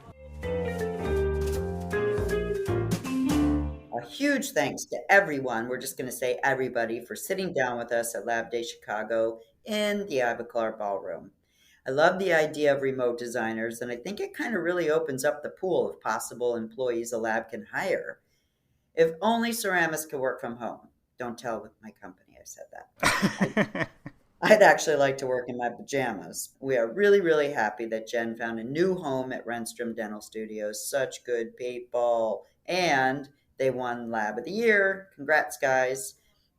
A huge thanks to everyone, we're just going to say everybody, for sitting down with us at Lab Day Chicago in the Ivoclar Ballroom. I love the idea of remote designers, and I think it kind of really opens up the pool of possible employees a lab can hire. If only ceramists could work from home. Don't tell my company I said that. I'd actually like to work in my pajamas. We are really, really happy that Jen found a new home at Renstrom Dental Studios. Such good people. And they won Lab of the Year. Congrats, guys.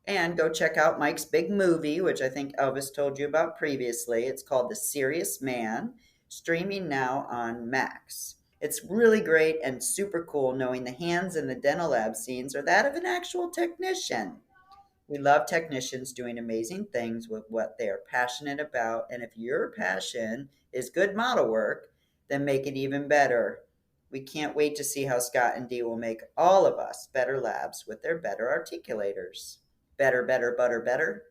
And go check out Mike's big movie, which I think Elvis told you about previously. It's called The Serious Man, streaming now on Max. It's really great and super cool knowing the hands in the dental lab scenes are that of an actual technician. We love technicians doing amazing things with what they are passionate about. And if your passion is good model work, then make it even better. We can't wait to see how Scott and Dee will make all of us better labs with their better articulators. Better, better, butter, better.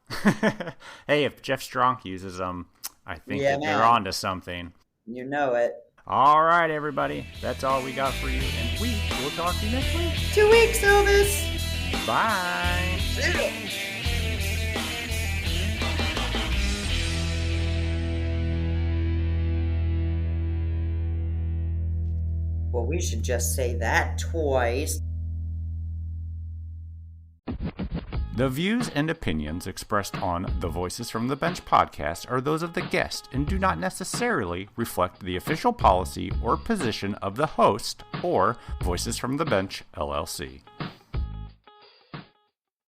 Hey, if Jeff Stronk uses them, I think that they're on to something. You know it. All right, everybody. That's all we got for you. And we will talk to you next week. 2 weeks, Elvis. Bye. See ya. Well, we should just say that twice. The views and opinions expressed on the Voices from the Bench podcast are those of the guest and do not necessarily reflect the official policy or position of the host or Voices from the Bench, LLC.